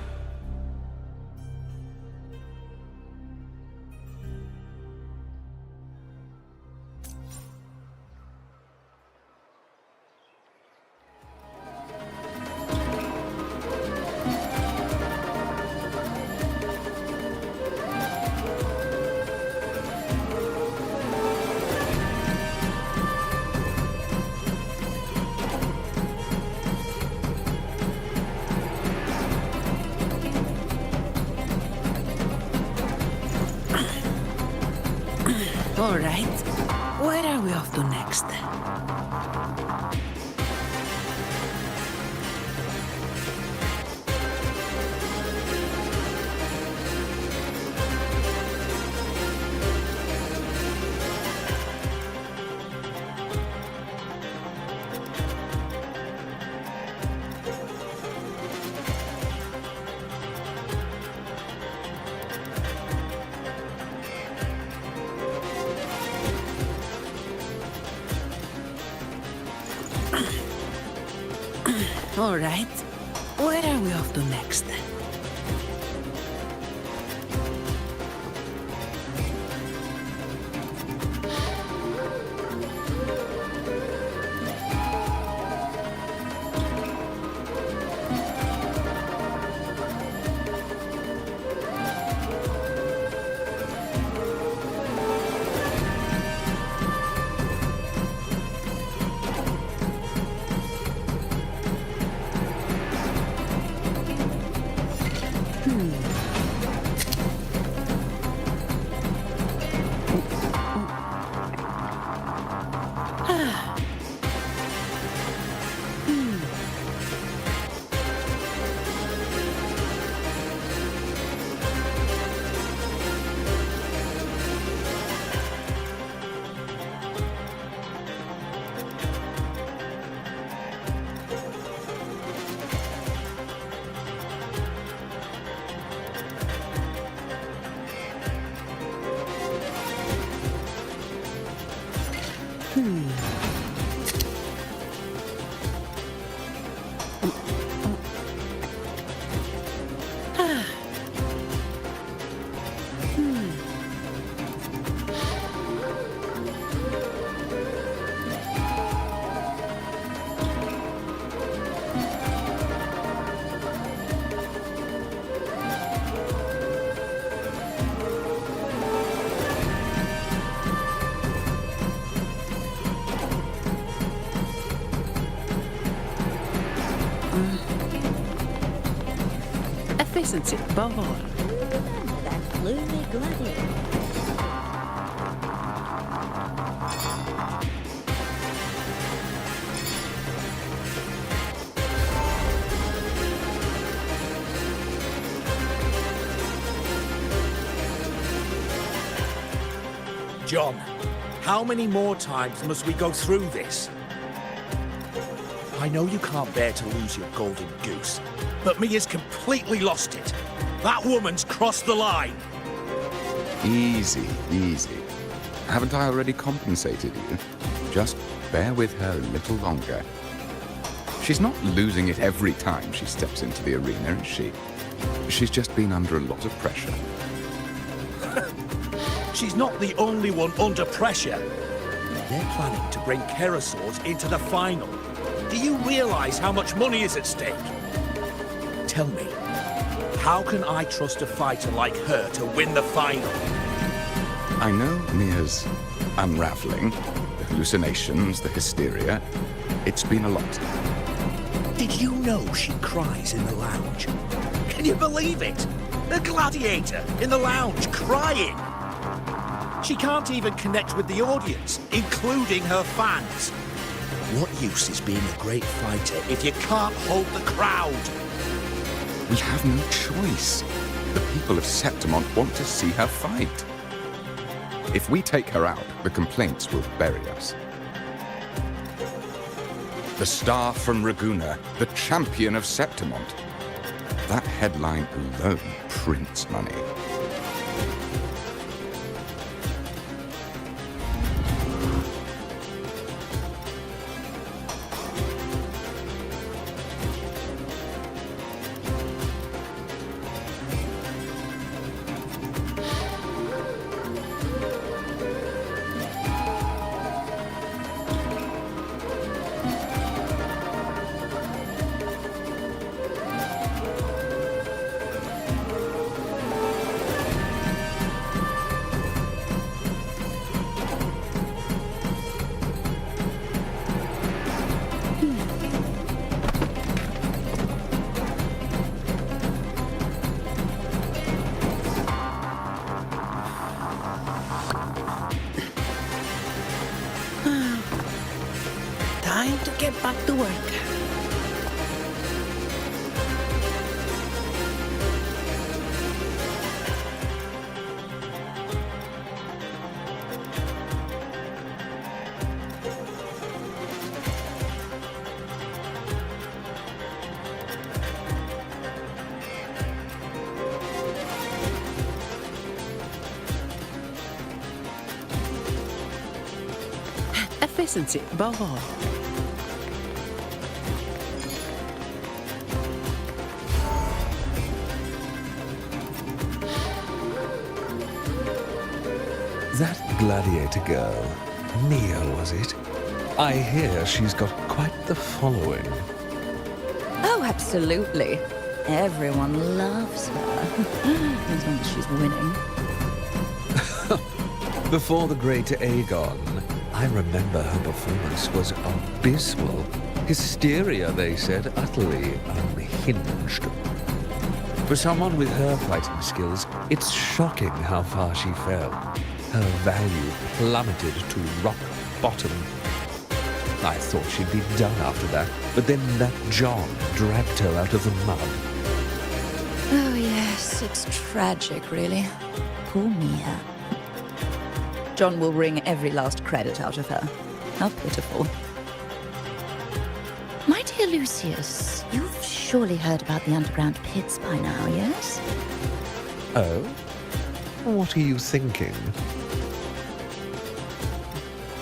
All right. Where are we off to next? All right. Where are we off to next? Efficiency, above all. Remember that gloomy gladiator. John, how many more times must we go through this? I know you can't bear to lose your golden goose, but Mia's completely lost it. That woman's crossed the line. Easy, easy. Haven't I already compensated you? Just bear with her a little longer. She's not losing it every time she steps into the arena, is she? She's just been under a lot of pressure. She's not the only one under pressure. They're planning to bring Kerasaurs into the final. Do you realize how much money is at stake? Tell me, how can I trust a fighter like her to win the final? I know Mia's unraveling, the hallucinations, the hysteria. It's been a lot. Did you know she cries in the lounge? Can you believe it? A gladiator in the lounge crying. She can't even connect with the audience, including her fans. What use is being a great fighter if you can't hold the crowd? We have no choice. The people of Septimont want to see her fight. If we take her out, the complaints will bury us. The star from Raguna, the champion of Septimont. That headline alone prints money. Time to get back to work. Efficiency above all. That gladiator girl, Mia, was it? I hear she's got quite the following. Oh, absolutely. Everyone loves her. As long as she's winning. Before the great Aegon, I remember her performance was abysmal. Hysteria, they said, utterly unhinged. For someone with her fighting skills, it's shocking how far she fell. Her value plummeted to rock bottom. I thought she'd be done after that, but then that John dragged her out of the mud. Oh, yes, it's tragic, really. Poor Mia. John will wring every last credit out of her. How pitiful. My dear Lucius, you've surely heard about the underground pits by now, yes? Oh? What are you thinking?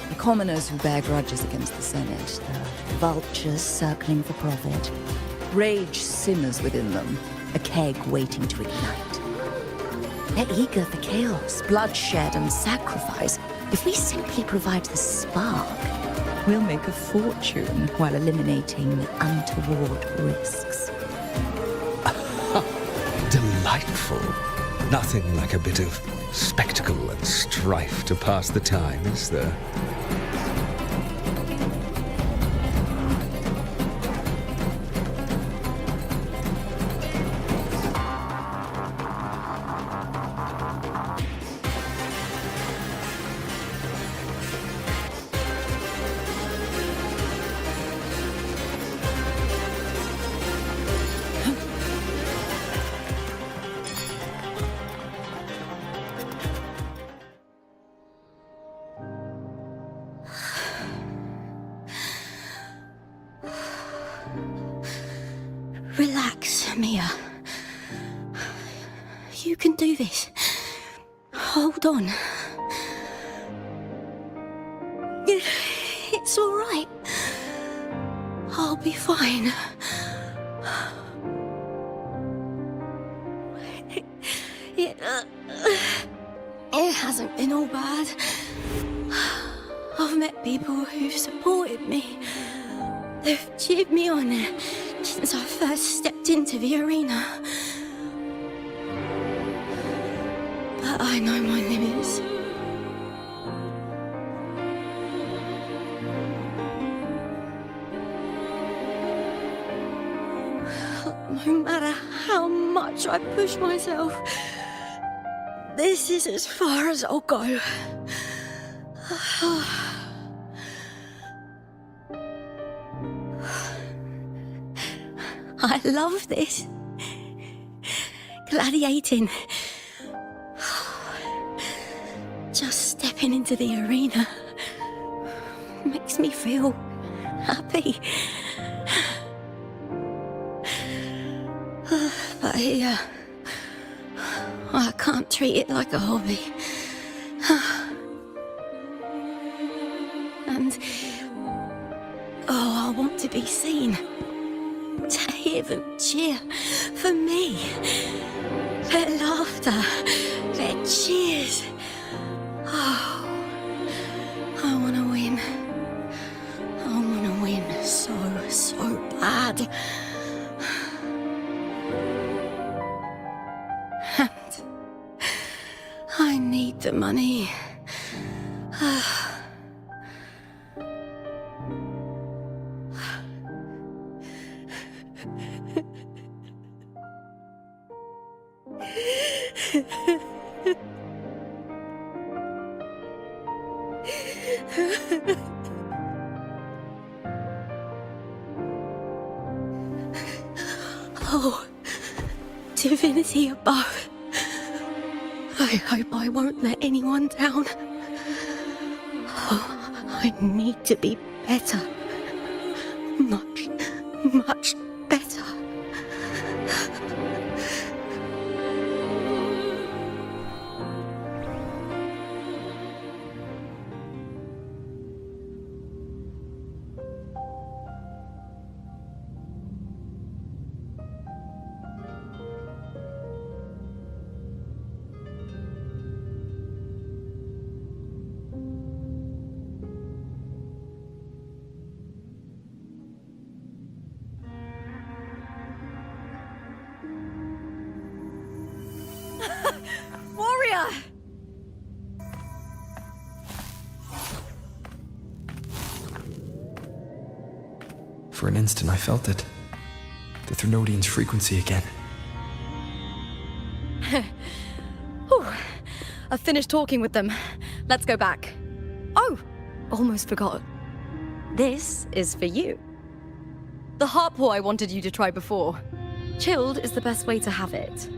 The commoners who bear grudges against the Senate, the vultures circling for profit. Rage simmers within them, a keg waiting to ignite. They're eager for chaos, bloodshed, and sacrifice. If we simply provide the spark, we'll make a fortune while eliminating untoward risks. Delightful. Nothing like a bit of spectacle and strife to pass the time, is there? Relax, Mia. You can do this. Hold on. It's all right. I'll be fine. It hasn't been all bad. I've met people who've supported me. They've cheered me on since I first stepped into the arena. But I know my limits. No matter how much I push myself, this is as far as I'll go. I love this. gladiating. Just stepping into the arena makes me feel happy. But here, I can't treat it like a hobby. And I want to be seen, to hear them cheer for me. Their laughter, their cheers. Oh, I want to win. I want to win so bad. And I need the money. Oh, divinity above. I hope I won't let anyone down. Oh, I need to be better. Much better. Warrior! For an instant, I felt it. The Thrunodian's frequency again. Whew. I've finished talking with them. Let's go back. Oh, almost forgot. This is for you. The harpor I wanted you to try before. Chilled is the best way to have it.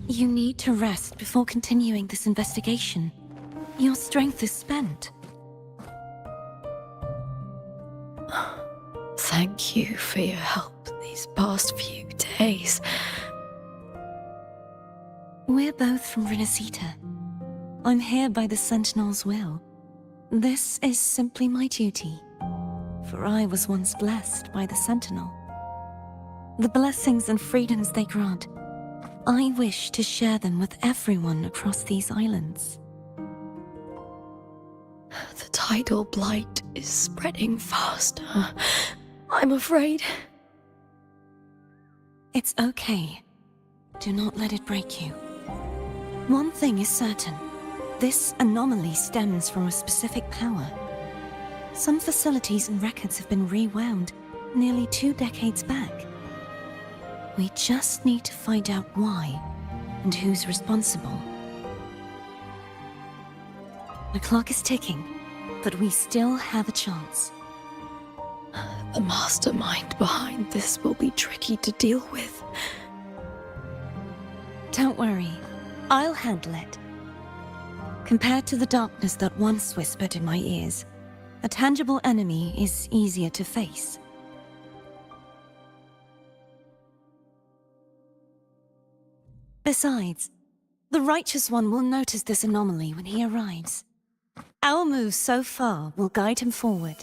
You need to rest before continuing this investigation. Your strength is spent. Thank you for your help these past few days. We're both from Renacita. I'm here by the Sentinel's will. This is simply my duty, for I was once blessed by the Sentinel. The blessings and freedoms they grant, I wish to share them with everyone across these islands. The tidal blight is spreading faster. I'm afraid. It's okay. Do not let it break you. One thing is certain. This anomaly stems from a specific power. Some facilities and records have been rewound nearly 2 decades back. We just need to find out why and who's responsible. The clock is ticking, but we still have a chance. The mastermind behind this will be tricky to deal with. Don't worry, I'll handle it. Compared to the darkness that once whispered in my ears, a tangible enemy is easier to face. Besides, the Righteous One will notice this anomaly when he arrives. Our moves so far will guide him forward.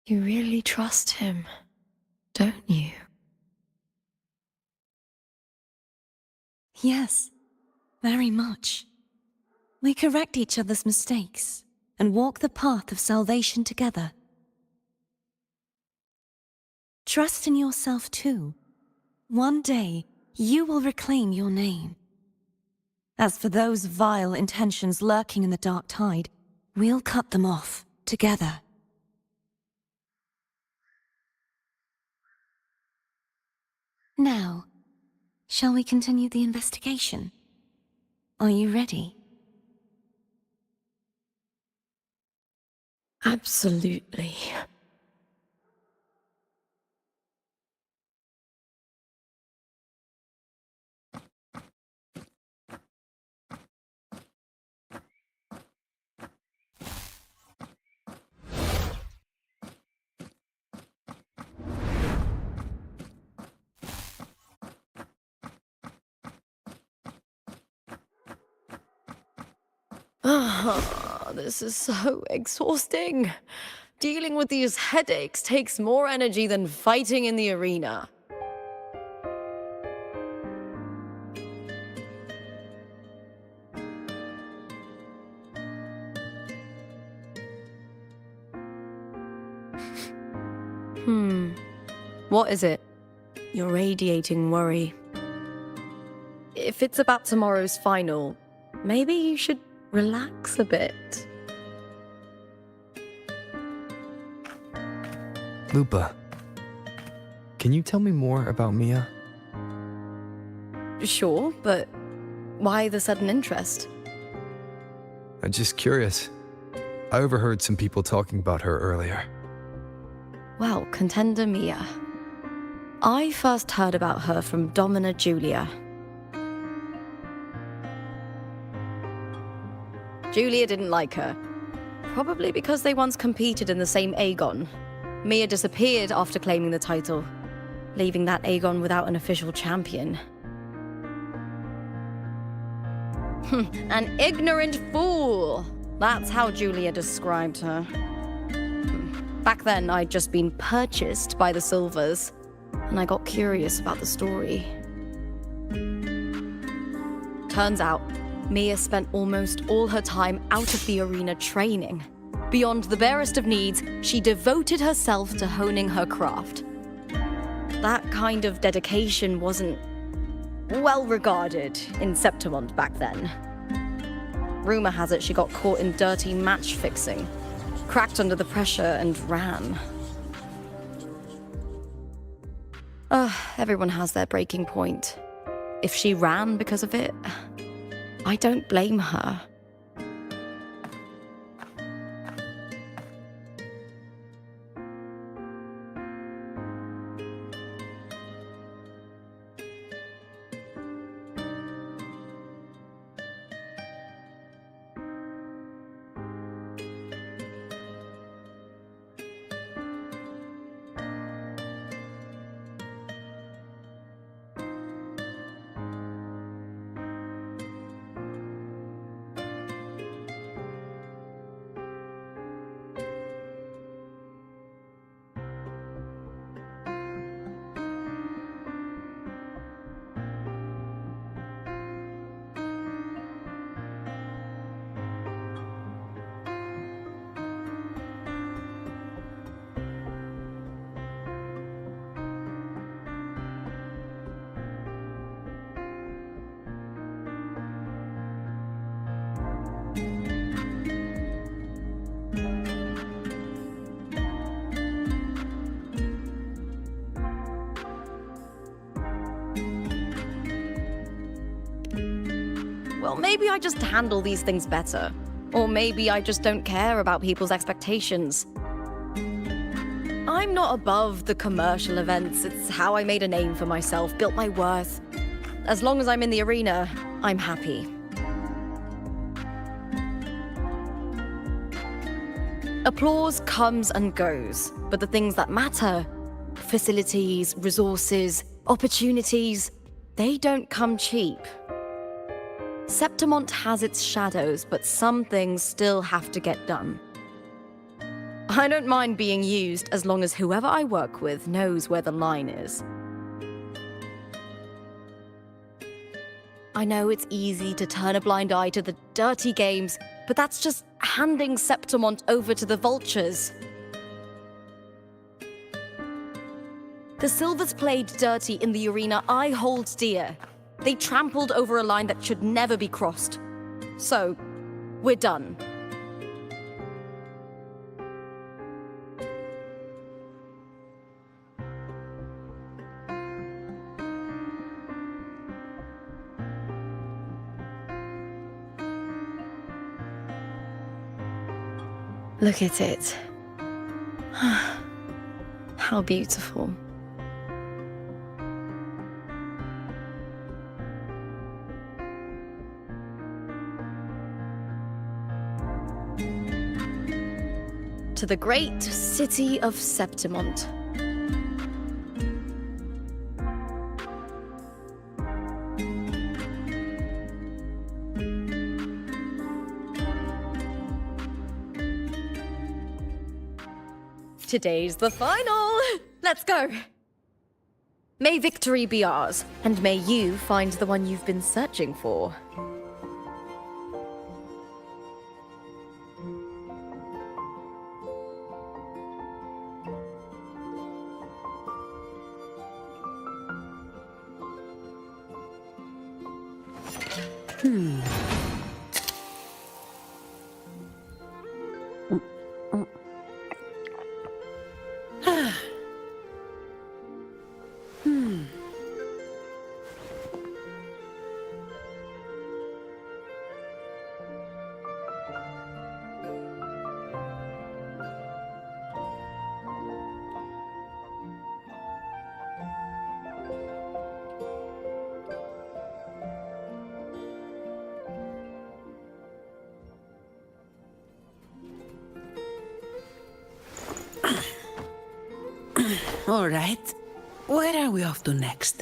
You really trust him, don't you? Yes, very much. We correct each other's mistakes and walk the path of salvation together. Trust in yourself too. One day, you will reclaim your name. As for those vile intentions lurking in the dark tide, we'll cut them off, together. Now, shall we continue the investigation? Are you ready? Absolutely. This is so exhausting. Dealing with these headaches takes more energy than fighting in the arena. What is it? You're radiating worry. If it's about tomorrow's final, maybe you should relax a bit. Lupa, can you tell me more about Mia? Sure, but why the sudden interest? I'm just curious. I overheard some people talking about her earlier. Well, contender Mia. I first heard about her from Domina Julia. Julia didn't like her. Probably because they once competed in the same Aegon. Mia disappeared after claiming the title, leaving that Aegon without an official champion. An ignorant fool! That's how Julia described her. Back then, I'd just been purchased by the Silvers, and I got curious about the story. Turns out, Mia spent almost all her time out of the arena training. Beyond the barest of needs, she devoted herself to honing her craft. That kind of dedication wasn't well regarded in Septimont back then. Rumor has it she got caught in dirty match fixing, cracked under the pressure and ran. Everyone has their breaking point. If she ran because of it, I don't blame her. Well, maybe I just handle these things better. Or maybe I just don't care about people's expectations. I'm not above the commercial events. It's how I made a name for myself, built my worth. As long as I'm in the arena, I'm happy. Applause comes and goes, but the things that matter, facilities, resources, opportunities, they don't come cheap. Septimont has its shadows, but some things still have to get done. I don't mind being used as long as whoever I work with knows where the line is. I know it's easy to turn a blind eye to the dirty games, but that's just handing Septimont over to the vultures. The Silvers played dirty in the arena I hold dear. They trampled over a line that should never be crossed. So, we're done. Look at it. How beautiful. To the great city of Septimont. Today's the final! Let's go! May victory be ours, and may you find the one you've been searching for. All right. Where are we off to next?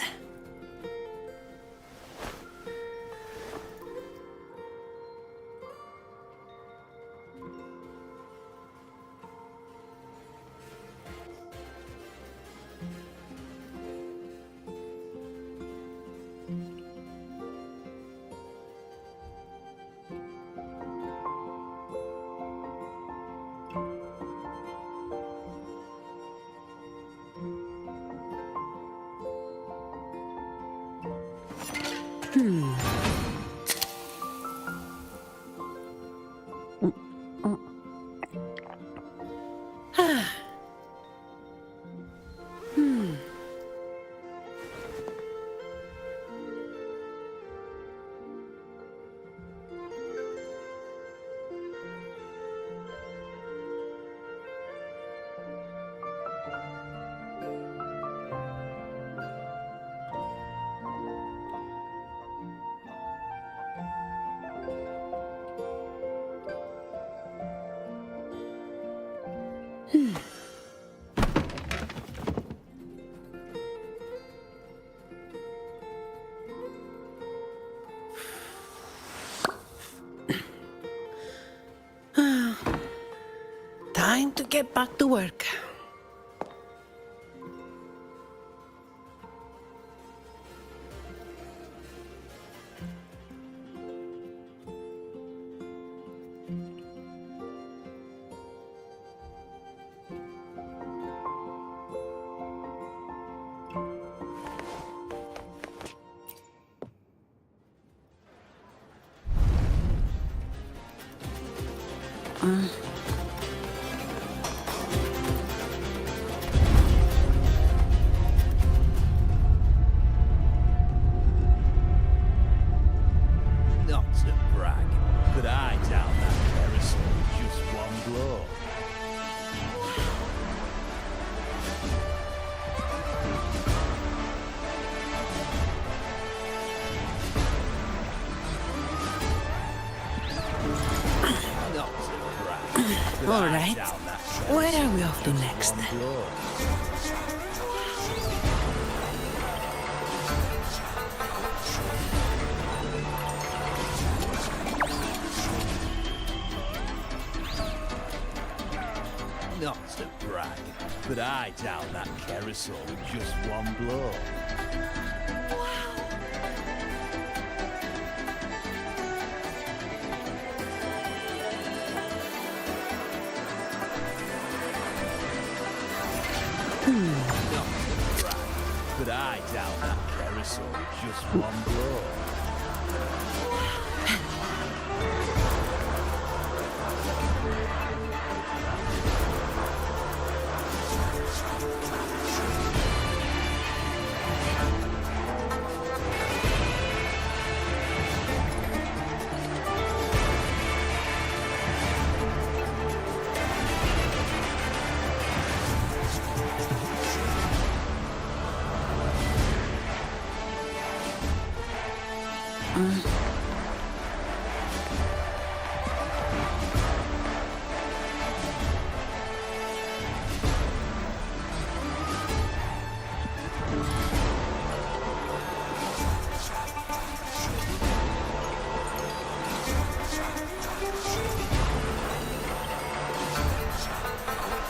Time to get back to work. Not to brag, but I down that parasol with just one blow. Not to brag, but All I right. down that Where are we off to next? one blow. Not to brag, but I down that carousel with just one blow. Not to brag, down that carousel with just one blow.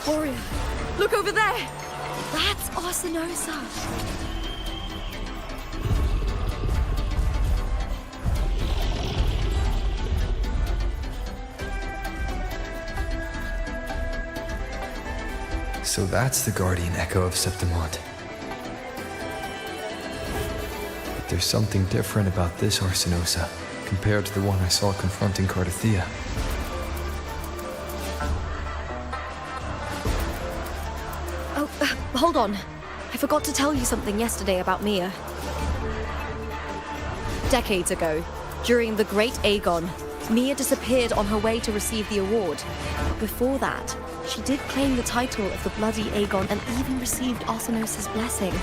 Warrior, look over there! That's Arsinosa! So that's the guardian echo of Septimont. But there's something different about this Arsinosa compared to the one I saw confronting Cardathea. Oh, hold on. I forgot to tell you something yesterday about Mia. Decades ago, during the Great Aegon, Mia disappeared on her way to receive the award. But before that, she did claim the title of the Bloody Aegon and even received Arsinosa's blessing.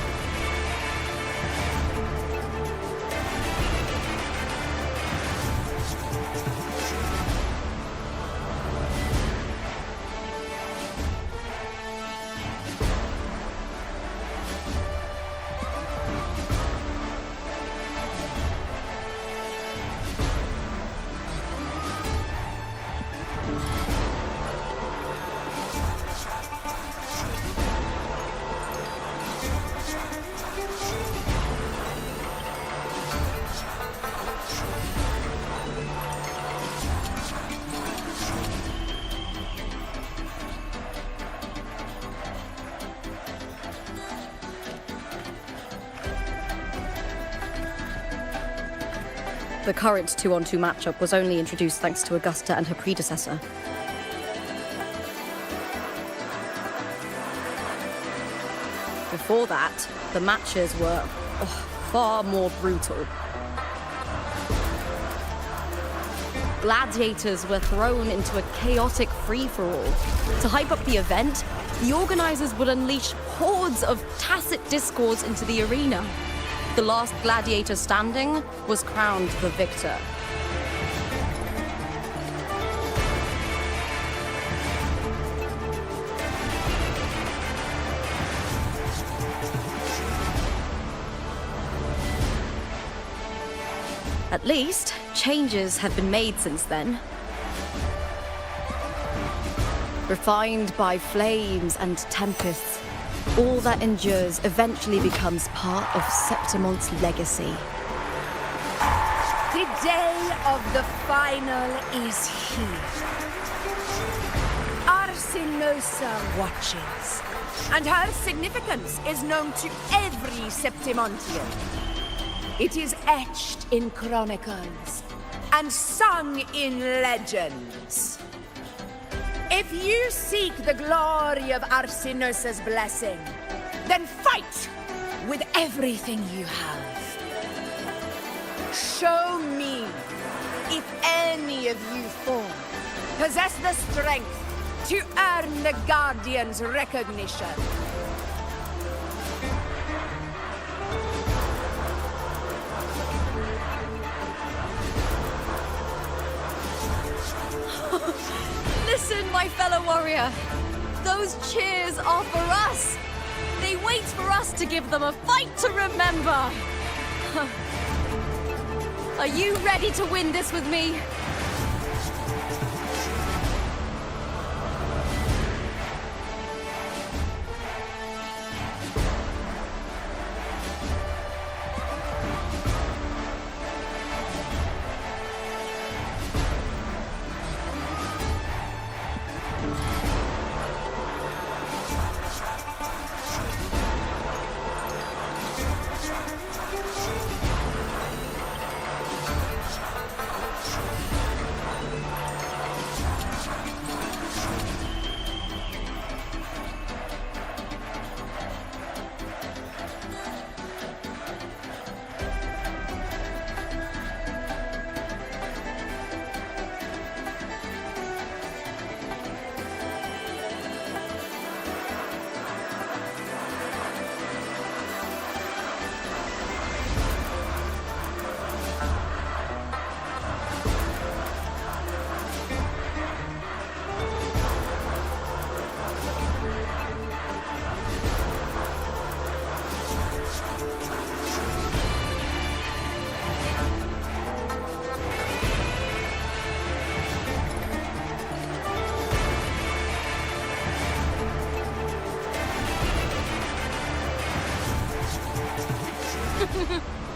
The current 2-on-2 matchup was only introduced thanks to Augusta and her predecessor. Before that, the matches were far more brutal. Gladiators were thrown into a chaotic free-for-all. To hype up the event, the organizers would unleash hordes of tacit discords into the arena. The last gladiator standing was crowned the victor. At least, changes have been made since then. Refined by flames and tempests, all that endures eventually becomes part of Septimont's legacy. The day of the final is here. Arsinosa watches, and her significance is known to every Septimontian. It is etched in chronicles and sung in legends. If you seek the glory of Arsinosa's blessing, then fight with everything you have. Show me if any of you four possess the strength to earn the Guardian's recognition. Listen, my fellow warrior. Those cheers are for us. They wait for us to give them a fight to remember. Are you ready to win this with me?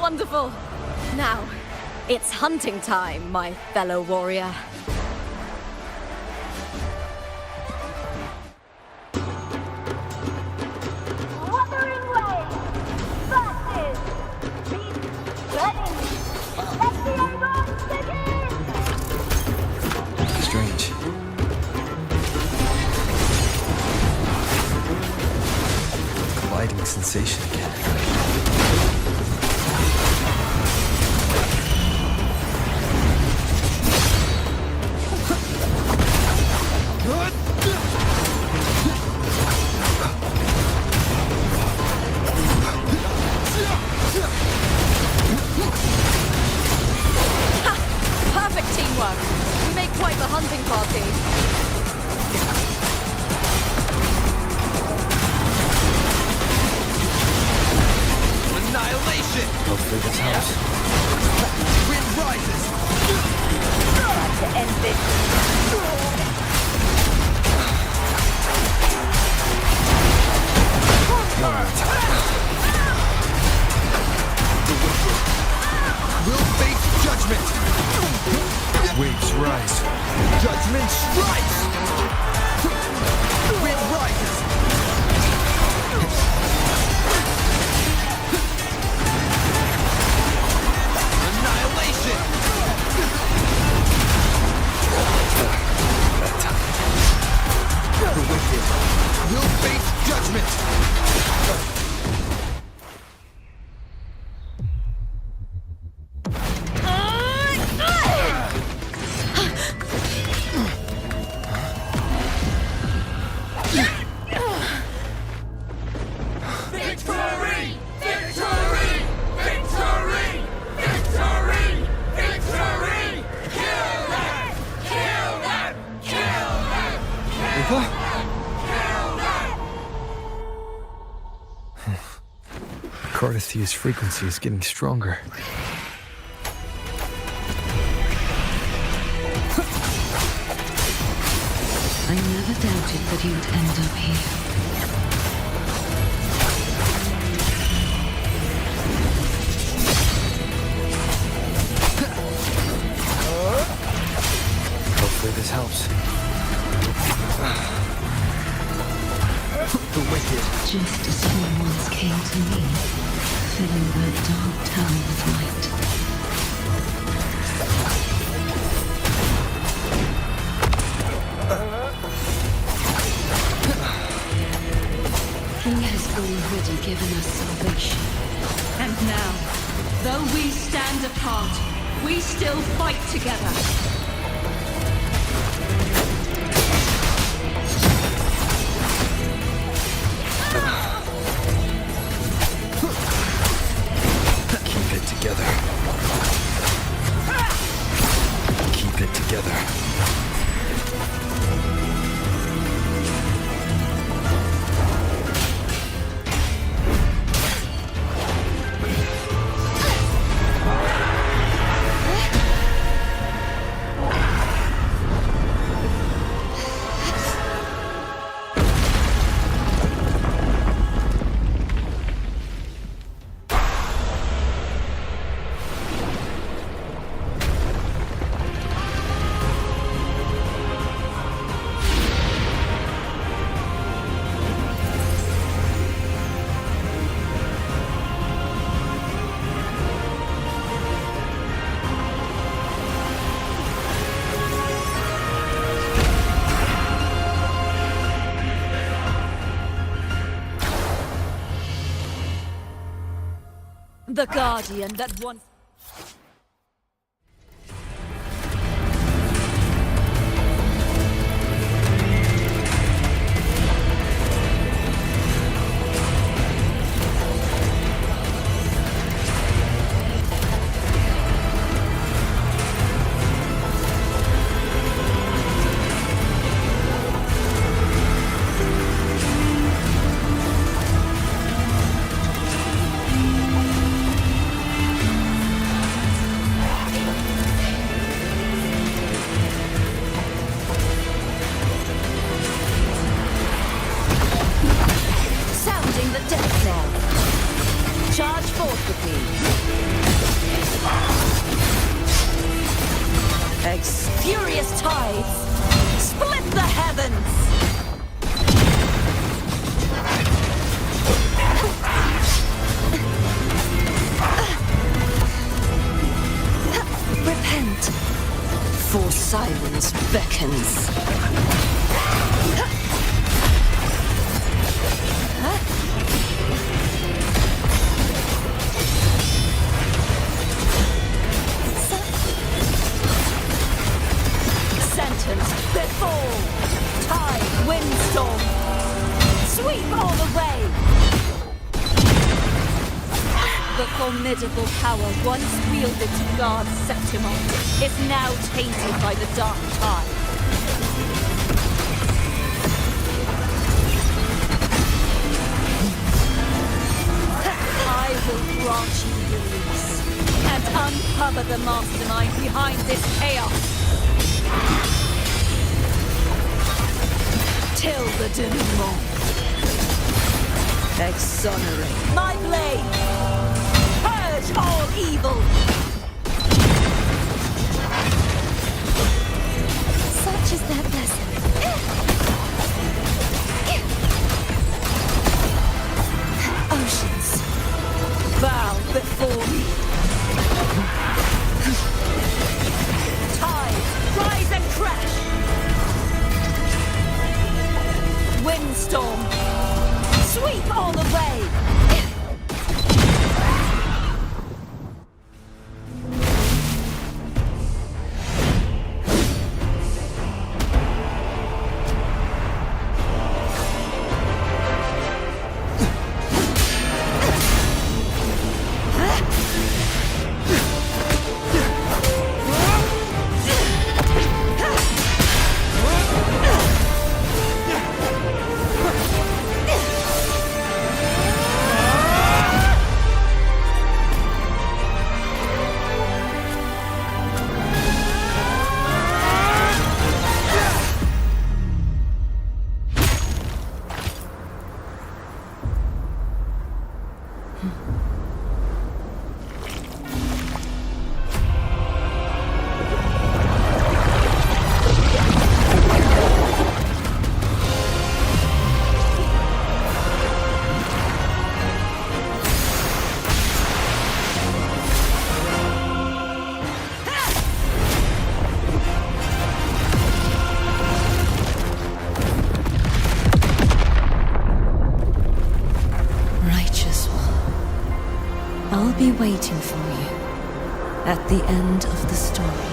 Wonderful! Now, it's hunting time, my fellow warrior. Wuthering Waves versus Beast Burning. Let the advance begin! Strange. Colliding sensation again. Perfect teamwork. We make quite the hunting party. Annihilation! Hopefully this helps. Wind rises! Time to end this. Will face judgment! Waves rise. Judgment strikes! Wind rises! Annihilation! The wicked will face judgment! Victory! Victory! Victory! Victory! Victory! Kill them! Kill them! Kill them! LUPA? Cardithia's frequency is getting stronger. I never doubted that you'd end up here. Hopefully this helps. The wicked. Just as you once came to me, filling that dark town with light. He has already given us salvation. And now, though we stand apart, we still fight together. Keep it together. Keep it together. The guardian that once... Repent, for silence beckons. Sentenced before tide, windstorm, sweep all the way. The formidable power once wielded to guard Septimont is now tainted by the dark tide. I will grant you release and uncover the mastermind behind this chaos. Till the denouement. Exonerate my blade. Purge all evil. Such is their blessing. Oceans, bow before me. Tides, rise and crash. Windstorm, sweep all the way. I'll be waiting for you at the end of the story.